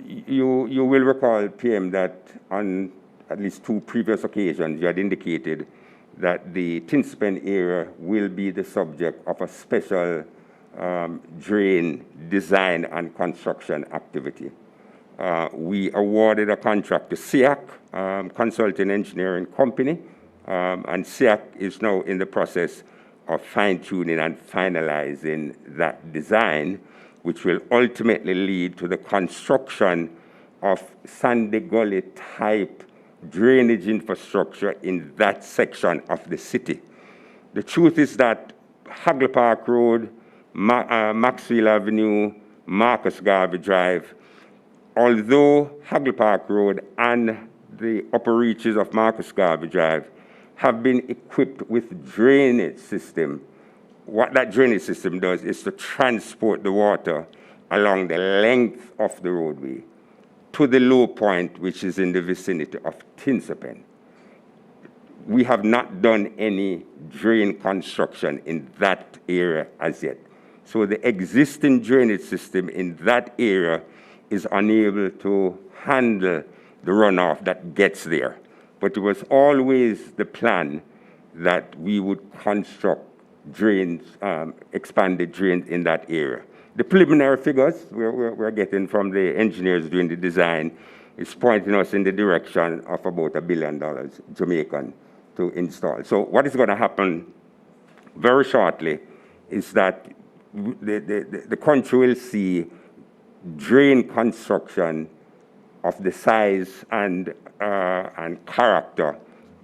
You will recall, PM, that on at least two previous occasions you had indicated that the Tinsapen area will be the subject of a special drain design and construction activity. We awarded a contract to SEAC, Consulting Engineering Company, and SEAC is now in the process of fine-tuning and finalizing that design, which will ultimately lead to the construction of Sandy Gully type drainage infrastructure in that section of the city. The truth is that Hagley Park Road, Maxwell Avenue, Marcus Garvey Drive, although Hagley Park Road and the upper reaches of Marcus Garvey Drive have been equipped with drainage system, what that drainage system does is to transport the water along the length of the roadway to the low point, which is in the vicinity of Tinsapen. We have not done any drain construction in that area as yet. So the existing drainage system in that area is unable to handle the runoff that gets there. But it was always the plan that we would construct drains, expanded drains in that area. The preliminary figures we're getting from the engineers doing the design is pointing us in the direction of about $1 billion Jamaican to install. So what is going to happen very shortly is that the country will see drain construction of the size and character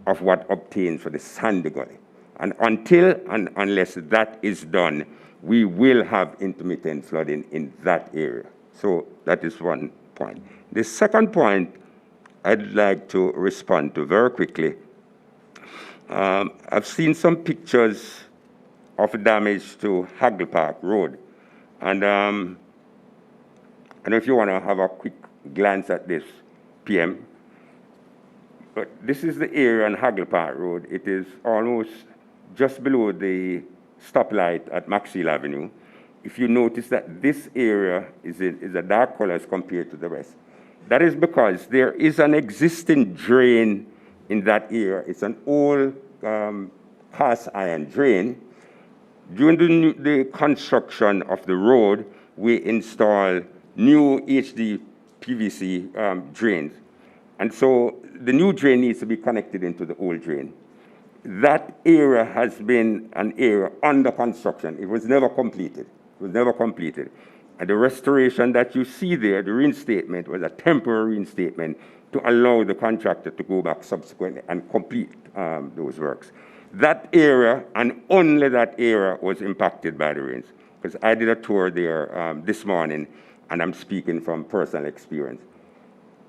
of what obtains for the Sandy Gully. And until and unless that is done, we will have intermittent flooding in that area. So that is one point. The second point I'd like to respond to very quickly. I've seen some pictures of damage to Hagley Park Road. And I don't know if you want to have a quick glance at this, PM. But this is the area on Hagley Park Road. It is almost just below the stoplight at Maxwell Avenue. If you notice that this area is a dark color as compared to the rest, that is because there is an existing drain in that area. It's an old cast iron drain. During the construction of the road, we installed new HD PVC drains. And so the new drain needs to be connected into the old drain. That area has been an area under construction. It was never completed. It was never completed. And the restoration that you see there, the reinstatement, was a temporary reinstatement to allow the contractor to go back subsequently and complete those works. That area, and only that area, was impacted by the rains. Because I did a tour there this morning, and I'm speaking from personal experience.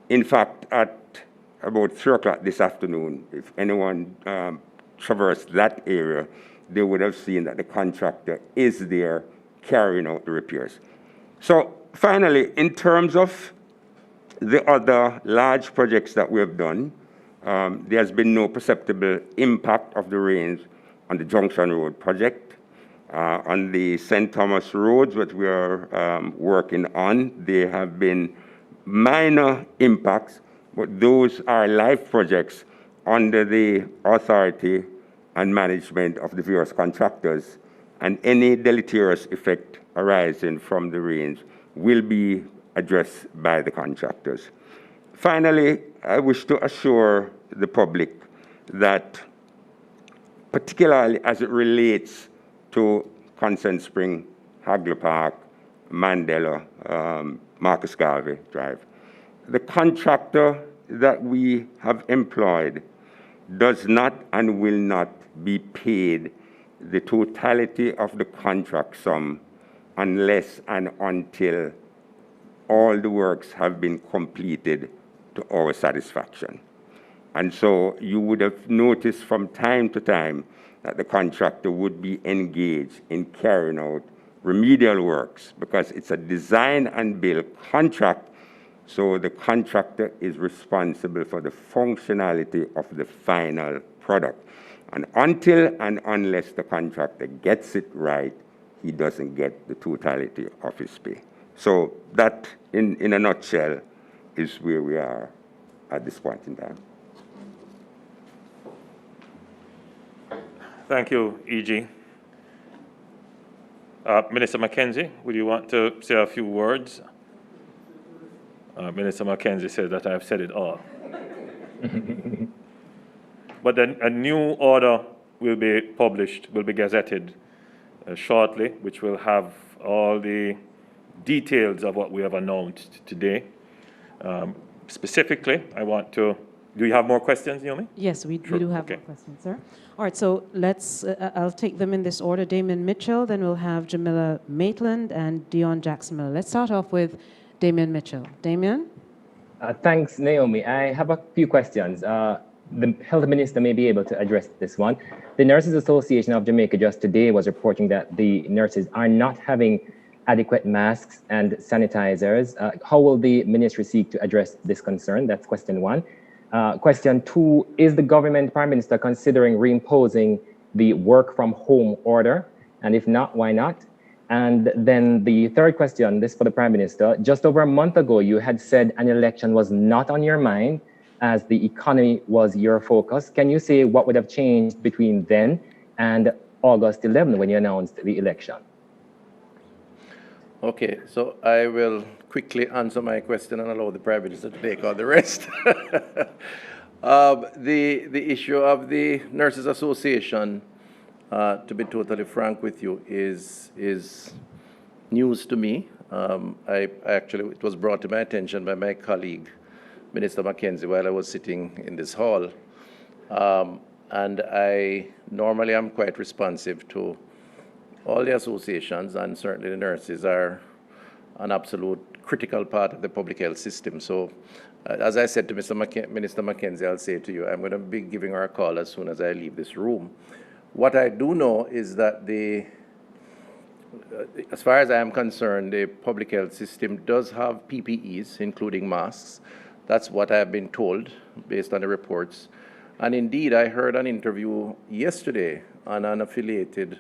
In fact, at about 3 o'clock this afternoon, if anyone traversed that area, they would have seen that the contractor is there carrying out the repairs. So finally, in terms of the other large projects that we have done, there has been no perceptible impact of the rains on the Junction Road project. On the St. Thomas roads, which we are working on, there have been minor impacts, but those are live projects under the authority and management of the various contractors, and any deleterious effect arising from the rains will be addressed by the contractors. Finally, I wish to assure the public that, particularly as it relates to Consent Spring, Hagley Park, Mandela, Marcus Garvey Drive, the contractor that we have employed does not and will not be paid the totality of the contract sum unless and until all the works have been completed to our satisfaction. And so you would have noticed from time to time that the contractor would be engaged in carrying out remedial works because it's a design and build contract. So the contractor is responsible for the functionality of the final product. And until and unless the contractor gets it right, he doesn't get the totality of his pay. So that, in a nutshell, is where we are at this point in time. Thank you, E.G. Minister Mackenzie, would you want to say a few words? Minister Mackenzie says that I've said it all. But then a new order will be published, will be gazetted shortly, which will have all the details of what we have announced today. Specifically, I want to, do you have more questions, Naomi? Yes, we Sure. do have Okay. more questions, sir. All right, so let's, I'll take them in this order. Damien Mitchell, then we'll have Jamila Maitland and Dion Jackson Miller. Let's start off with Damien Mitchell. Damien? Thanks, Naomi. I have a few questions. The health minister may be able to address this one. The Nurses Association of Jamaica just today was reporting that the nurses are not having adequate masks and sanitizers. How will the ministry seek to address this concern? That's question one. Question two, is the government, Prime Minister, considering reimposing the work from home order? And if not, why not? And then the third question, this for the Prime Minister. Just over a month ago, you had said an election was not on your mind as the economy was your focus. Can you say what would have changed between then and August 11 when you announced the election? Okay, so I will quickly answer my question and allow the Prime Minister to take on the rest. The issue of the Nurses Association, to be totally frank with you, is news to me. It was brought to my attention by my colleague, Minister Mackenzie, while I was sitting in this hall. And I normally am quite responsive to all the associations, and certainly the nurses are an absolute critical part of the public health system. So as I said to Minister Mackenzie, I'll say to you, I'm going to be giving her a call as soon as I leave this room. What I do know is that as far as I am concerned, the public health system does have PPEs, including masks. That's what I've been told based on the reports. And indeed, I heard an interview yesterday on an affiliated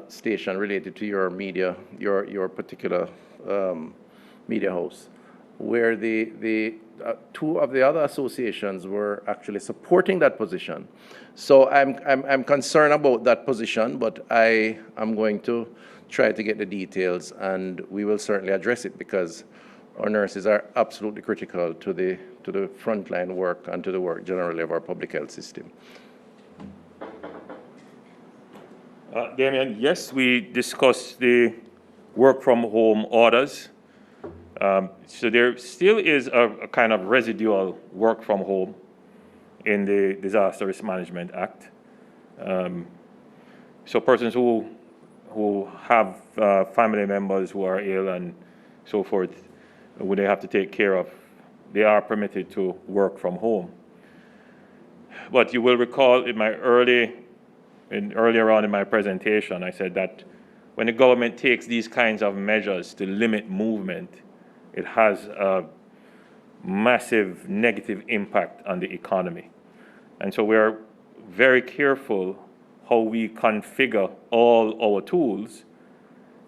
station related to your media, your particular media house, where the two of the other associations were actually supporting that position. So I'm concerned about that position, but I am going to try to get the details, and we will certainly address it because our nurses are absolutely critical to the frontline work and to the work generally of our public health system. Damien, yes, we discussed the work from home orders. So there still is a kind of residual work from home in the Disaster Risk Management Act. So persons who have family members who are ill and so forth, who they have to take care of, they are permitted to work from home. But you will recall in my earlier on in my presentation, I said that when the government takes these kinds of measures to limit movement, it has a massive negative impact on the economy. And so we're very careful how we configure all our tools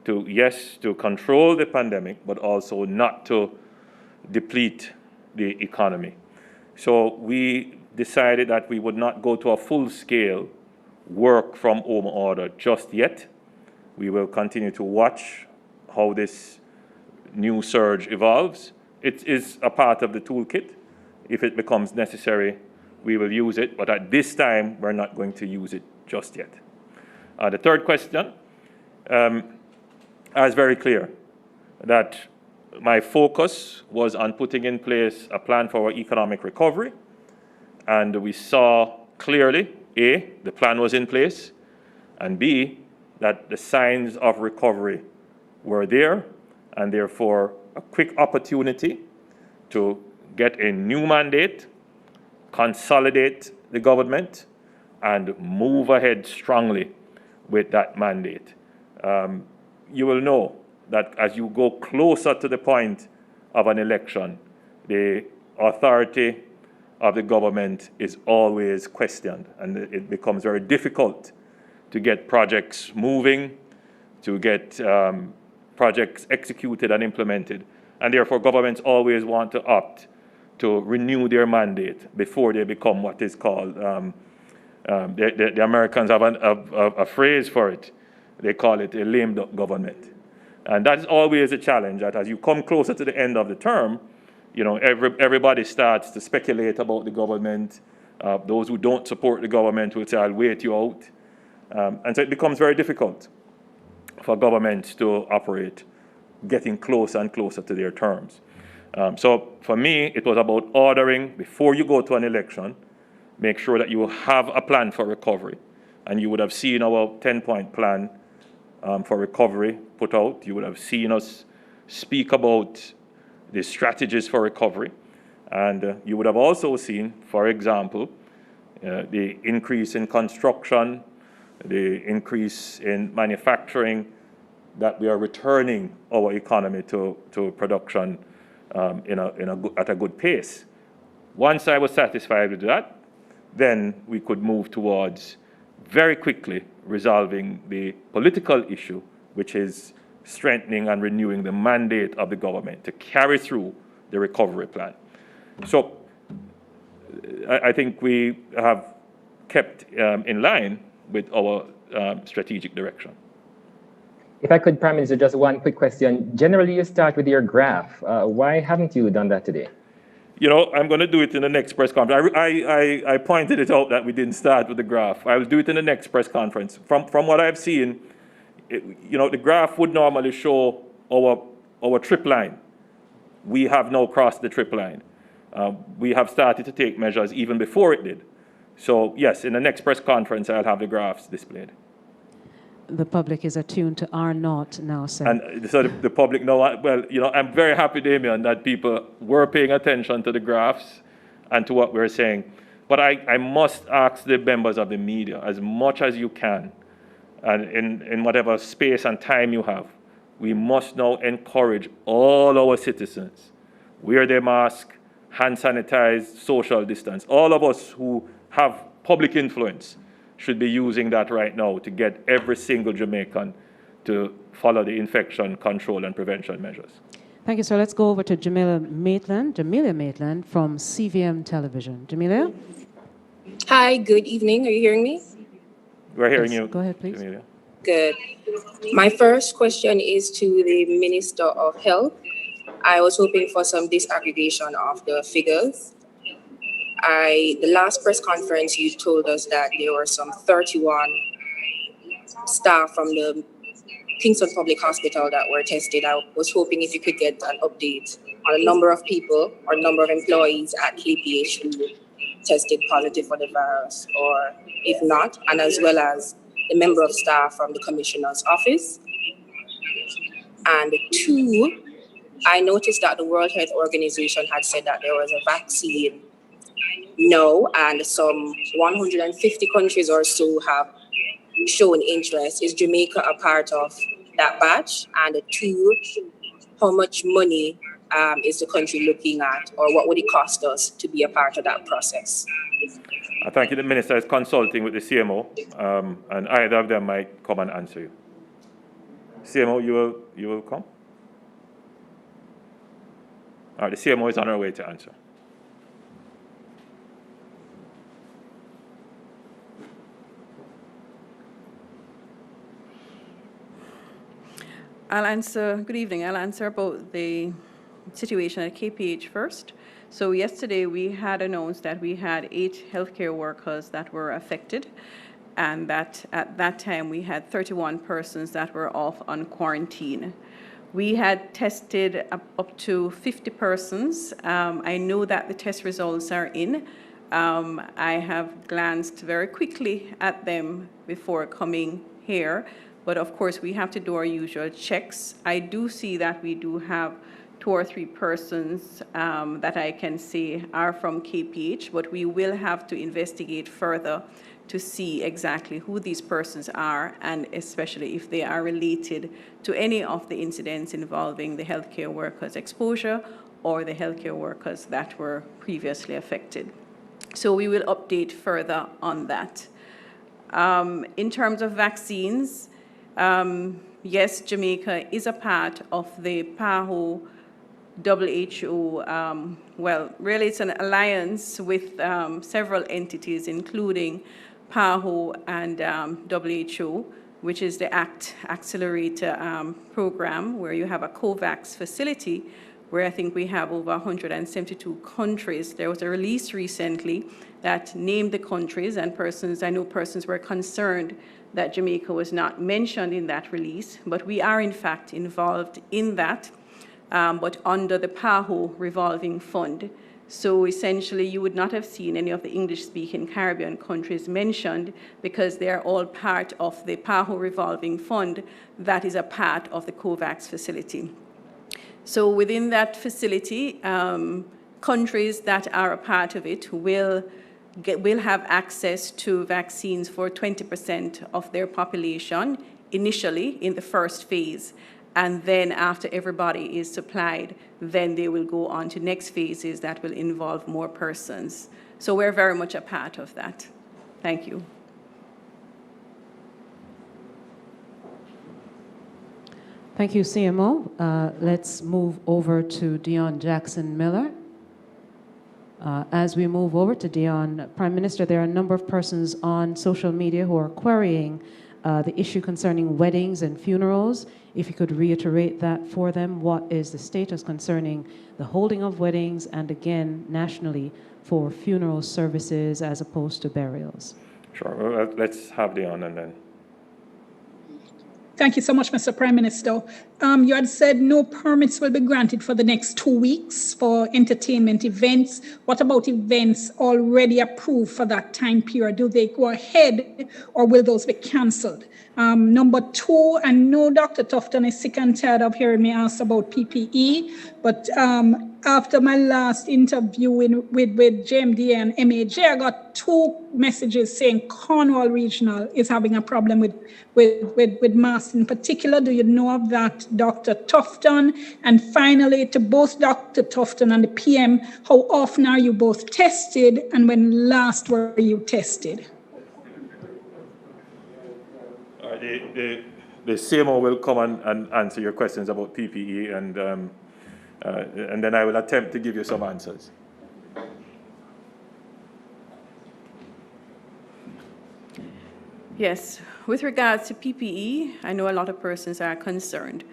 to, yes, to control the pandemic, but also not to deplete the economy. So we decided that we would not go to a full-scale work from home order just yet. We will continue to watch how this new surge evolves. It is a part of the toolkit. If it becomes necessary, we will use it, but at this time, we're not going to use it just yet. The third question is very clear, that my focus was on putting in place a plan for our economic recovery, and we saw clearly, A, the plan was in place, and B, that the signs of recovery were there, and therefore a quick opportunity to get a new mandate, consolidate the government, and move ahead strongly with that mandate. You will know that as you go closer to the point of an election, the authority of the government is always questioned, and it becomes very difficult to get projects moving, to get projects executed and implemented. And therefore, governments always want to opt to renew their mandate before they become what is called, the Americans have a phrase for it. They call it a lame duck government. And that is always a challenge, that as you come closer to the end of the term, you know, everybody starts to speculate about the government. Those who don't support the government will say, I'll wait you out. And so it becomes very difficult for governments to operate getting closer and closer to their terms. So for me, it was about ordering, before you go to an election, make sure that you have a plan for recovery. And you would have seen our 10-point plan for recovery put out. You would have seen us speak about the strategies for recovery. And you would have also seen, for example, the increase in construction, the increase in manufacturing, that we are returning our economy to production at a good pace. Once I was satisfied with that, then we could move towards very quickly resolving the political issue, which is strengthening and renewing the mandate of the government to carry through the recovery plan. So I think we have kept in line with our strategic direction. If I could, Prime Minister, just one quick question. Generally, you start with your graph. Why haven't you done that today? You know, I'm going to do it in the next press conference. I pointed it out that we didn't start with the graph. I will do it in the next press conference. From what I've seen, you know, the graph would normally show our trip line. We have now crossed the trip line. We have started to take measures even before it did. So yes, in the next press conference, I'll have the graphs displayed. The public is attuned to R0 now, sir. And so the public know, well, you know, I'm very happy, Damien, that people were paying attention to the graphs and to what we're saying. But I must ask the members of the media, as much as you can, and in whatever space and time you have, we must now encourage all our citizens, wear their mask, hand sanitize, social distance. All of us who have public influence should be using that right now to get every single Jamaican to follow the infection control and prevention measures. Thank you, sir. Let's go over to Jamelia Maitland from CVM Television. Jamelia? Hi, good evening. Are you hearing me? We're hearing you. Go ahead, please. Jamelia. Good. My first question is to the Minister of Health. I was hoping for some disaggregation of the figures. The last press conference, you told us that there were some 31 staff from the Kingston Public Hospital that were tested. I was hoping if you could get an update on the number of people or number of employees at KPH who tested positive for the virus, or if not, and as well as the member of staff from the Commissioner's office. And two, I noticed that the World Health Organization had said that there was a vaccine. No, and some 150 countries or so have shown interest. Is Jamaica a part of that batch? And two, how much money is the country looking at, or what would it cost us to be a part of that process? I thank you. The Minister is consulting with the CMO, and either of them might come and answer you. CMO, you will come? All right, the CMO is on her way to answer. I'll answer, good evening, I'll answer about the situation at KPH first. So yesterday we had announced that we had 8 healthcare workers that were affected, and that at that time we had 31 persons that were off on quarantine. We had tested up to 50 persons. I know that the test results are in. I have glanced very quickly at them before coming here, but of course we have to do our usual checks. I do see that we do have 2 or 3 persons that I can say are from KPH, but we will have to investigate further to see exactly who these persons are, and especially if they are related to any of the incidents involving the healthcare workers' exposure or the healthcare workers that were previously affected. So we will update further on that. In terms of vaccines, yes, Jamaica is a part of the PAHO WHO, well, really it's an alliance with several entities, including PAHO and WHO, which is the ACT Accelerator program, where you have a COVAX facility, where I think we have over 172 countries. There was a release recently that named the countries, and I know persons were concerned that Jamaica was not mentioned in that release, but we are in fact involved in that, but under the PAHO revolving fund. So essentially, you would not have seen any of the English-speaking Caribbean countries mentioned because they're all part of the PAHO revolving fund that is a part of the COVAX facility. So within that facility, countries that are a part of it will have access to vaccines for 20% of their population initially in the first phase. And then after everybody is supplied, then they will go on to next phases that will involve more persons. So we're very much a part of that. Thank you. Thank you, CMO. Let's move over to Dion Jackson Miller. As we move over to Dion, Prime Minister, there are a number of persons on social media who are querying the issue concerning weddings and funerals. If you could reiterate that for them, what is the status concerning the holding of weddings and again, nationally, for funeral services as opposed to burials? Sure, well, let's have Dion and then. Thank you so much, Mr. Prime Minister. You had said no permits will be granted for the next 2 weeks for entertainment events. What about events already approved for that time period? Do they go ahead or will those be cancelled? Number 2, I know Dr. Tufton is sick and tired of hearing me ask about PPE, but after my last interview with JMD and MAJ, I got 2 messages saying Cornwall Regional is having a problem with masks in particular. Do you know of that, Dr. Tufton? And finally, to both Dr. Tufton and the PM, how often are you both tested, and when last were you tested? The CMO will come and answer your questions about PPE, and then I will attempt to give you some answers. Yes, with regards to PPE, I know a lot of persons are concerned.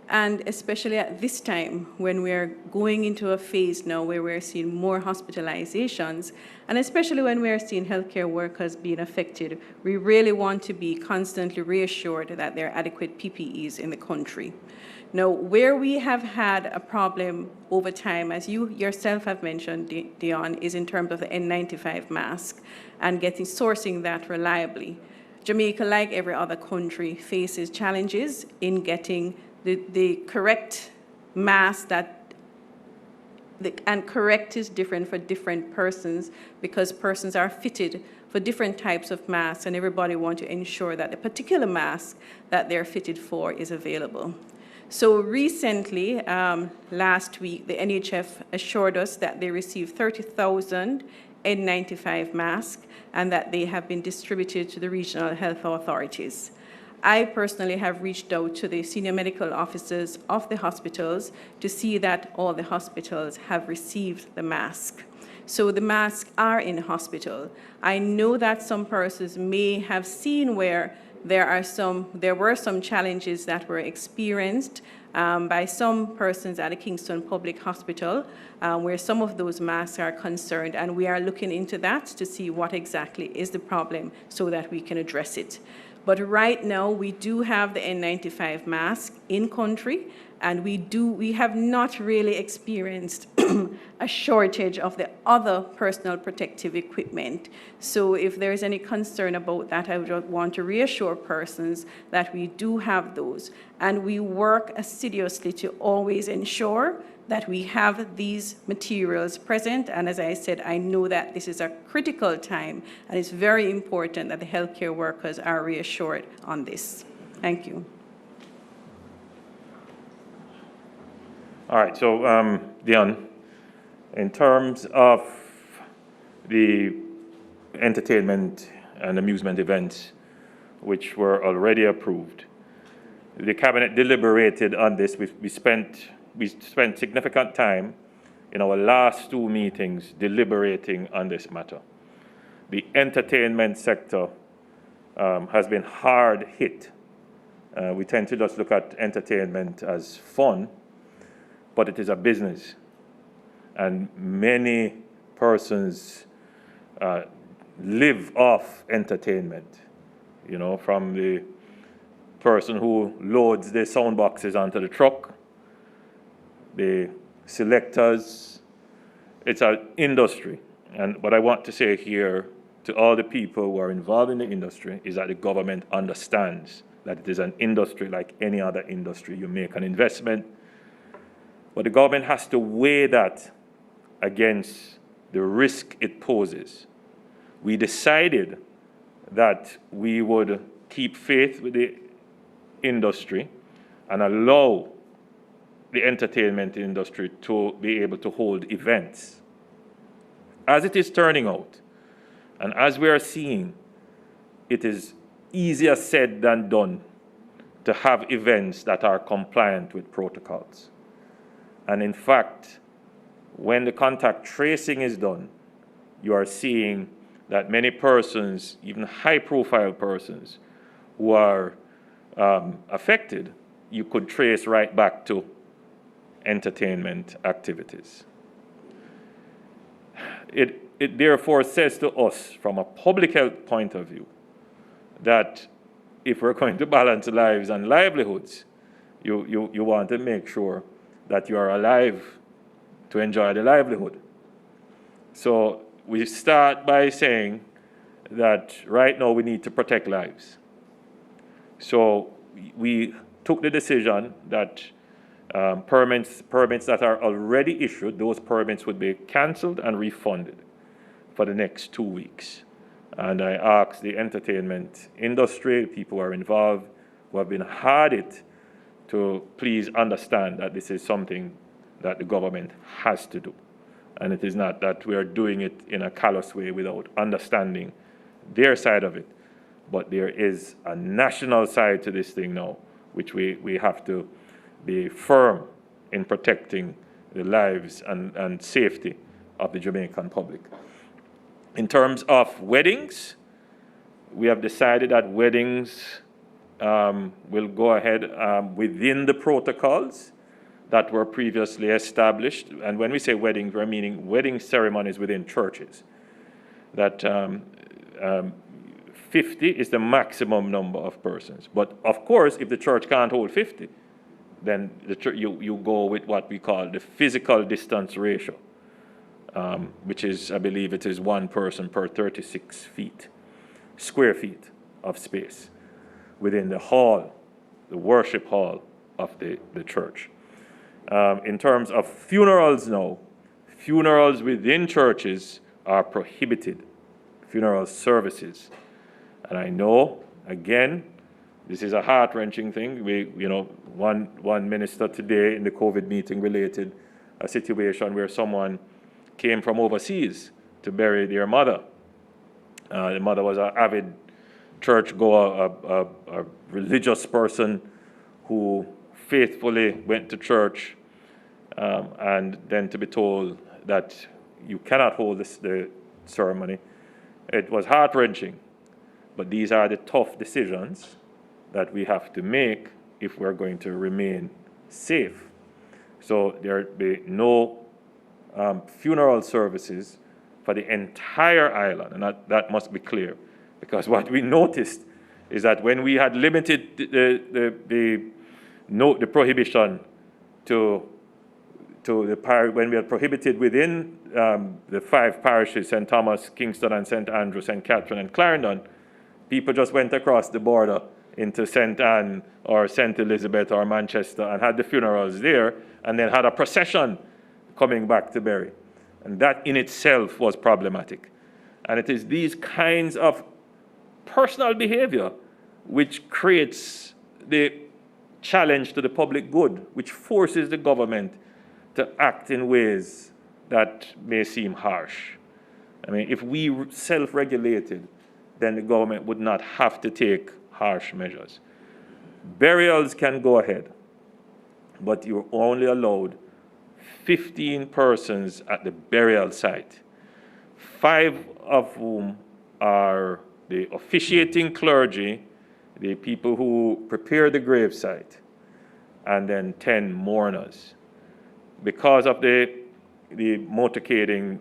And especially at this time, when we're going into a phase now where we're seeing more hospitalizations, and especially when we're seeing healthcare workers being affected, we really want to be constantly reassured that there are adequate PPEs in the country. Now, where we have had a problem over time, as you yourself have mentioned, Dion, is in terms of the N95 mask and sourcing that reliably. Jamaica, like every other country, faces challenges in getting the correct mask and correct is different for different persons because persons are fitted for different types of masks, and everybody wants to ensure that the particular mask that they're fitted for is available. So recently, last week, the NHF assured us that they received 30,000 N95 masks and that they have been distributed to the regional health authorities. I personally have reached out to the senior medical officers of the hospitals to see that all the hospitals have received the mask. So the masks are in hospital. I know that some persons may have seen where there were some challenges that were experienced by some persons at the Kingston Public Hospital, where some of those masks are concerned, and we are looking into that to see what exactly is the problem so that we can address it. But right now, we do have the N95 mask in country, and we have not really experienced a shortage of the other personal protective equipment. So if there's any concern about that, I would want to reassure persons that we do have those. And we work assiduously to always ensure that we have these materials present. And as I said, I know that this is a critical time, and it's very important that the healthcare workers are reassured on this. Thank you. All right, so Dion, in terms of the entertainment and amusement events which were already approved, the Cabinet deliberated on this. We spent significant time in our last two meetings deliberating on this matter. The entertainment sector has been hard hit. We tend to just look at entertainment as fun, but it is a business. And many persons live off entertainment, you know, from the person who loads their sound boxes onto the truck, the selectors. It's an industry. And what I want to say here to all the people who are involved in the industry is that the government understands that it is an industry like any other industry. You make an investment, but the government has to weigh that against the risk it poses. We decided that we would keep faith with the industry and allow the entertainment industry to be able to hold events. As it is turning out, and as we are seeing, it is easier said than done to have events that are compliant with protocols. And in fact, when the contact tracing is done, you are seeing that many persons, even high-profile persons, who are affected, you could trace right back to entertainment activities. It therefore says to us, from a public health point of view, that if we're going to balance lives and livelihoods, you want to make sure that you are alive to enjoy the livelihood. So we start by saying that right now we need to protect lives. So we took the decision that permits that are already issued, those permits would be canceled and refunded for the next 2 weeks. And I asked the entertainment industry, people who are involved, who have been hard hit, to please understand that this is something that the government has to do. And it is not that we are doing it in a callous way without understanding their side of it. But there is a national side to this thing now, which we have to be firm in protecting the lives and safety of the Jamaican public. In terms of weddings, we have decided that weddings will go ahead within the protocols that were previously established. And when we say weddings, we're meaning wedding ceremonies within churches. That 50 is the maximum number of persons. But of course, if the church can't hold 50, then you go with what we call the physical distance ratio, which is, I believe it is 1 person per 36 square feet of space within the hall, the worship hall of the church. In terms of funerals now, funerals within churches are prohibited, funeral services. And I know, again, this is a heart-wrenching thing. One minister today in the COVID meeting related a situation where someone came from overseas to bury their mother. The mother was an avid churchgoer, a religious person who faithfully went to church, and then to be told that you cannot hold the ceremony. It was heart-wrenching. But these are the tough decisions that we have to make if we're going to remain safe. So there be no funeral services for the entire island, and that must be clear, because what we noticed is that when we had limited the prohibition when we had prohibited within the 5 parishes, St. Thomas, Kingston, and St. Andrew, St. Catherine, and Clarendon, people just went across the border into St. Anne or St. Elizabeth or Manchester and had the funerals there, and then had a procession coming back to Bury. And that in itself was problematic. And it is these kinds of personal behavior which creates the challenge to the public good, which forces the government to act in ways that may seem harsh. I mean, if we self-regulated, then the government would not have to take harsh measures. Burials can go ahead, but you're only allowed 15 persons at the burial site, 5 of whom are the officiating clergy, the people who prepare the gravesite, and then 10 mourners. Because of the motorcading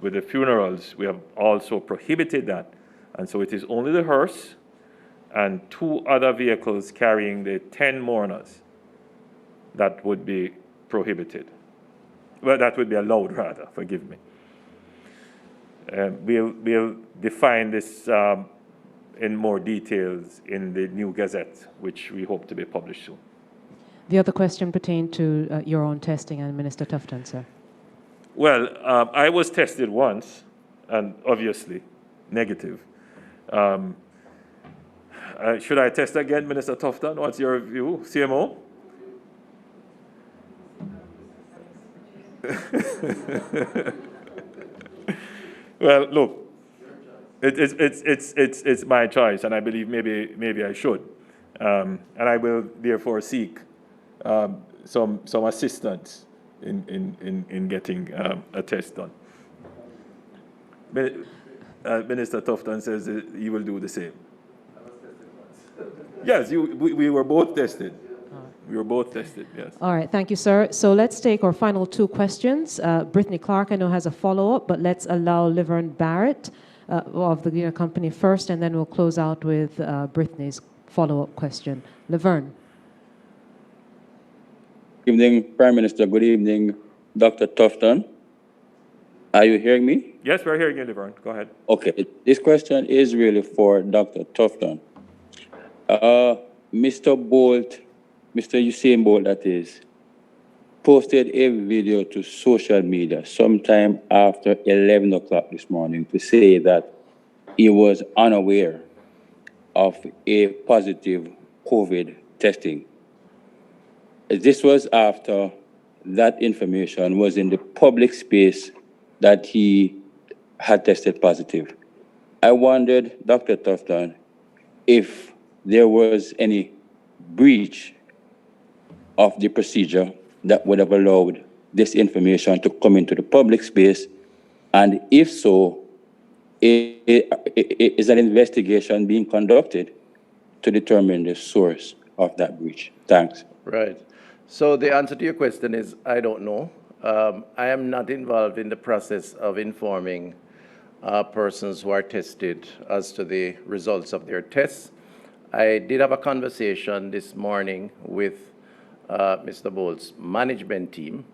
with the funerals, we have also prohibited that. And so it is only the hearse and 2 other vehicles carrying the 10 mourners that would be prohibited. Well, that would be allowed, rather, forgive me. We'll define this in more details in the new Gazette, which we hope to be published soon. The other question pertained to your own testing and Minister Tufton, sir. Well, I was tested once, and obviously negative. Should I test again, Minister Tufton? What's your view, CMO? Well, look, it's my choice, and I believe maybe I should, and I will therefore seek some assistance in getting a test done. Minister Tufton says that he will do the same. Yes, we were both tested. We were both tested, yes. All right, thank you, sir. So let's take our final 2 questions. Brittany Clark, I know, has a follow-up, but let's allow Laverne Barrett of the Gleaner Company first, and then we'll close out with Brittany's follow-up question. Laverne. Good evening, Prime Minister. Good evening, Dr. Tufton. Are you hearing me? Yes, we're hearing you, Laverne. Go ahead. Okay. This question is really for Dr. Tufton. Mr. Bolt, Mr. Usain Bolt, that is, posted a video to social media sometime after 11 o'clock this morning to say that he was unaware of a positive COVID testing. This was after that information was in the public space that he had tested positive. I wondered, Dr. Tufton, if there was any breach of the procedure that would have allowed this information to come into the public space, and if so, is an investigation being conducted to determine the source of that breach? Thanks. Right. So the answer to your question is, I don't know. I am not involved in the process of informing persons who are tested as to the results of their tests. I did have a conversation this morning with Mr. Bolt's management team,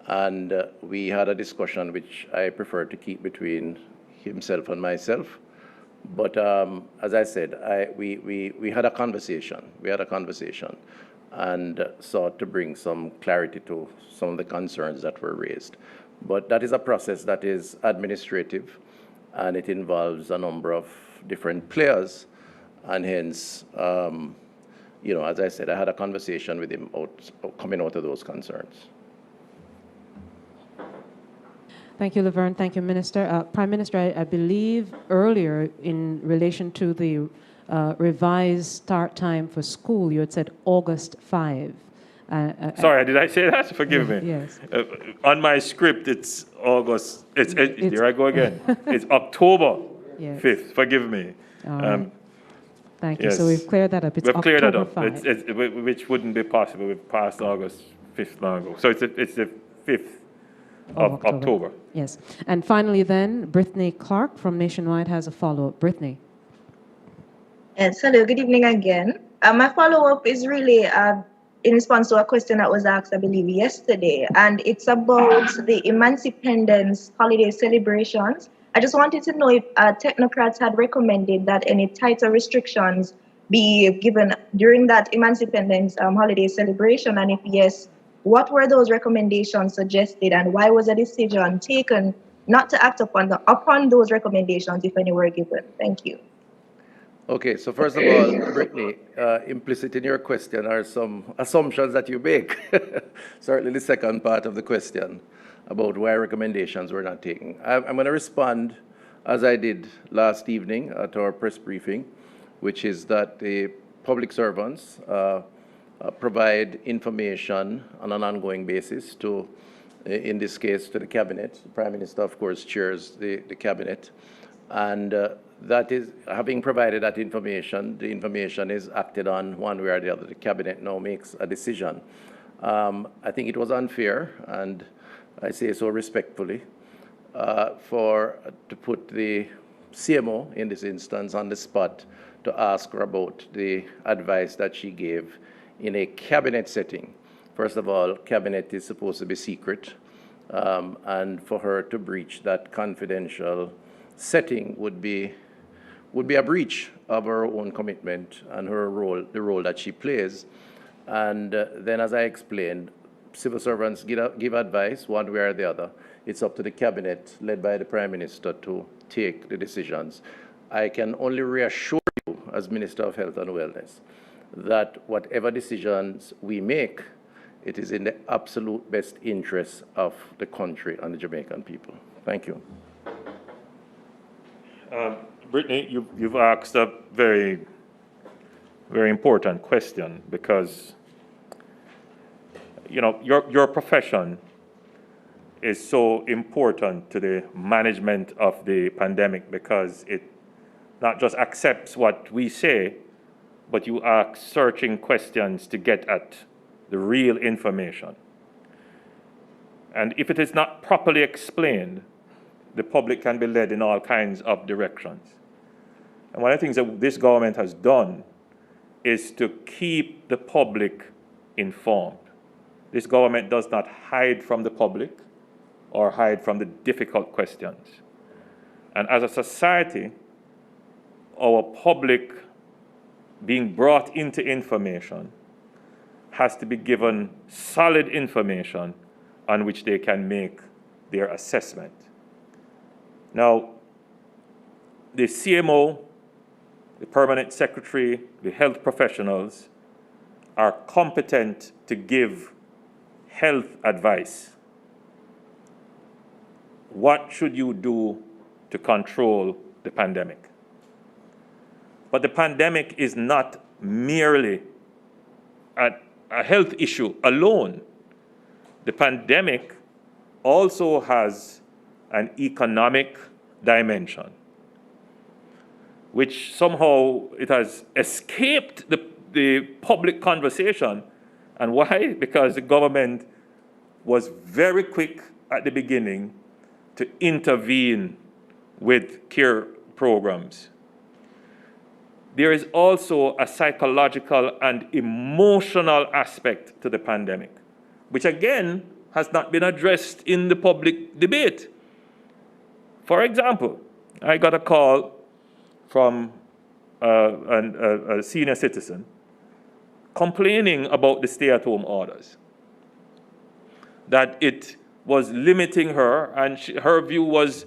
and we had a discussion which I prefer to keep between himself and myself. But as I said, we had a conversation. We had a conversation and sought to bring some clarity to some of the concerns that were raised. But that is a process that is administrative, and it involves a number of different players. And hence, you know, as I said, I had a conversation with him coming out of those concerns. Thank you, Laverne. Thank you, Minister. Prime Minister, I believe earlier in relation to the revised start time for school, you had said August 5. Sorry, did I say that? Forgive me. Yes. On my script, it's August. Here I go again. It's October 5th. Forgive me. All right. Thank you. So Yes. we've cleared that up. It's We've cleared that October up. 5. Which wouldn't be possible. We've passed August 5th long ago. So it's the 5th of October. Yes. And finally then, Brittany Clark from Nationwide has a follow-up. Brittany. Yes, hello, good evening again. My follow-up is really in response to a question that was asked, I believe, yesterday, and it's about the Emancipendence holiday celebrations. I just wanted to know if technocrats had recommended that any tighter restrictions be given during that Emancipendence holiday celebration, and if yes, what were those recommendations suggested, and why was a decision taken not to act upon those recommendations, if any were given? Thank you. Okay, so first of all, Brittany, implicit in your question are some assumptions that you make. Certainly the second part of the question about why recommendations were not taken. I'm going to respond as I did last evening at our press briefing, which is that the public servants provide information on an ongoing basis to, in this case, to the cabinet. The Prime Minister, of course, chairs the cabinet. And that is, having provided that information, the information is acted on one way or the other. The cabinet now makes a decision. I think it was unfair, and I say so respectfully, to put the CMO, in this instance, on the spot to ask her about the advice that she gave in a cabinet setting. First of all, cabinet is supposed to be secret, and for her to breach that confidential setting would be a breach of her own commitment and her role, the role that she plays. And then, as I explained, civil servants give advice one way or the other. It's up to the cabinet, led by the Prime Minister, to take the decisions. I can only reassure you, as Minister of Health and Wellness, that whatever decisions we make, it is in the absolute best interest of the country and the Jamaican people. Thank you. Brittany, you've asked a very, very important question, because you know your profession is so important to the management of the pandemic, because it not just accepts what we say, but you ask searching questions to get at the real information. And if it is not properly explained, the public can be led in all kinds of directions. And one of the things that this government has done is to keep the public informed. This government does not hide from the public or hide from the difficult questions. And as a society, our public being brought into information has to be given solid information on which they can make their assessment. Now, the CMO, the permanent secretary, the health professionals are competent to give health advice. What should you do to control the pandemic? But the pandemic is not merely a health issue alone. The pandemic also has an economic dimension, which somehow it has escaped the public conversation. And why? Because the government was very quick at the beginning to intervene with care programs. There is also a psychological and emotional aspect to the pandemic, which again has not been addressed in the public debate. For example, I got a call from a senior citizen complaining about the stay-at-home orders, that it was limiting her, and her view was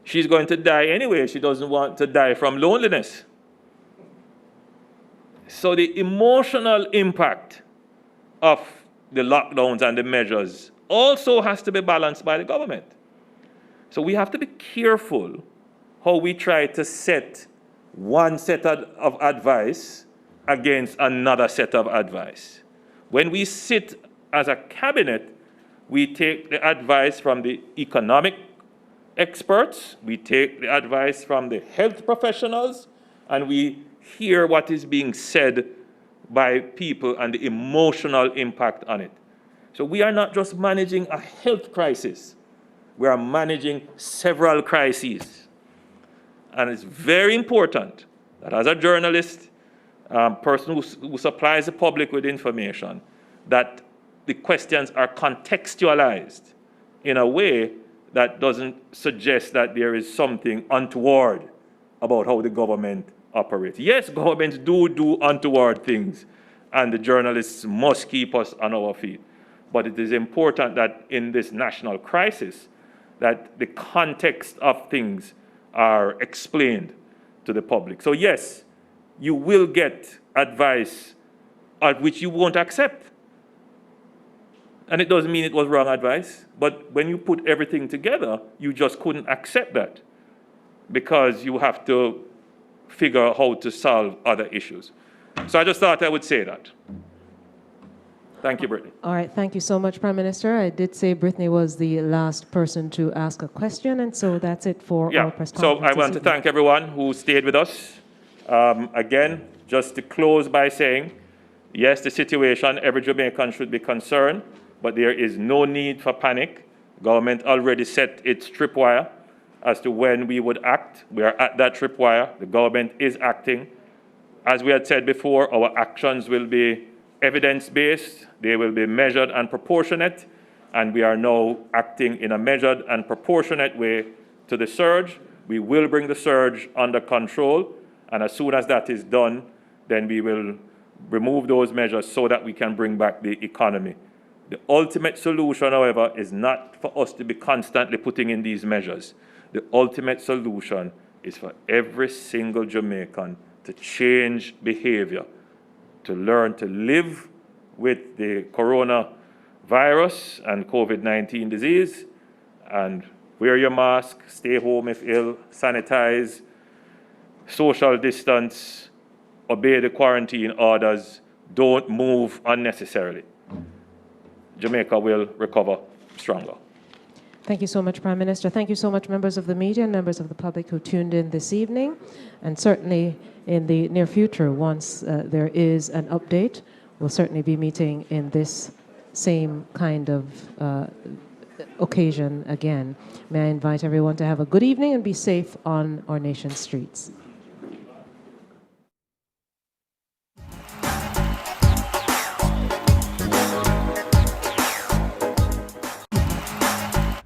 she's going to die anyway. She doesn't want to die from loneliness. So the emotional impact of the lockdowns and the measures also has to be balanced by the government. So we have to be careful how we try to set one set of advice against another set of advice. When we sit as a cabinet, we take the advice from the economic experts, we take the advice from the health professionals, and we hear what is being said by people and the emotional impact on it. So we are not just managing a health crisis, we are managing several crises. And it's very important that as a journalist, person who supplies the public with information, that the questions are contextualized in a way that doesn't suggest that there is something untoward about how the government operates. Yes, governments do untoward things, and the journalists must keep us on our feet. But it is important that in this national crisis, that the context of things are explained to the public. So yes, you will get advice at which you won't accept. And it doesn't mean it was wrong advice, but when you put everything together, you just couldn't accept that because you have to figure out how to solve other issues. So I just thought I would say that. Thank you, Brittany. All right, thank you so much, Prime Minister. I did say Brittany was the last person to ask a question, and so that's it for our press conference. So I want to thank everyone who stayed with us. Again, just to close by saying, yes, the situation, every Jamaican should be concerned, but there is no need for panic. Government already set its tripwire as to when we would act. We are at that tripwire. The government is acting. As we had said before, our actions will be evidence-based, they will be measured and proportionate, and we are now acting in a measured and proportionate way to the surge. We will bring the surge under control, and as soon as that is done, then we will remove those measures so that we can bring back the economy. The ultimate solution, however, is not for us to be constantly putting in these measures. The ultimate solution is for every single Jamaican to change behavior, to learn to live with the coronavirus and COVID-19 disease, and wear your mask, stay home if ill, sanitize, social distance, obey the quarantine orders, don't move unnecessarily. Jamaica will recover stronger. Thank you so much, Prime Minister. Thank you so much, members of the media and members of the public who tuned in this evening. And certainly in the near future, once there is an update, we'll certainly be meeting in this same kind of occasion again. May I invite everyone to have a good evening and be safe on our nation's streets.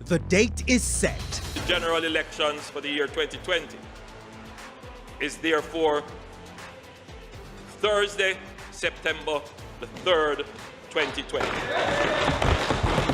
The date is set. The general elections for the year 2020 is therefore Thursday, September the 3rd, 2020.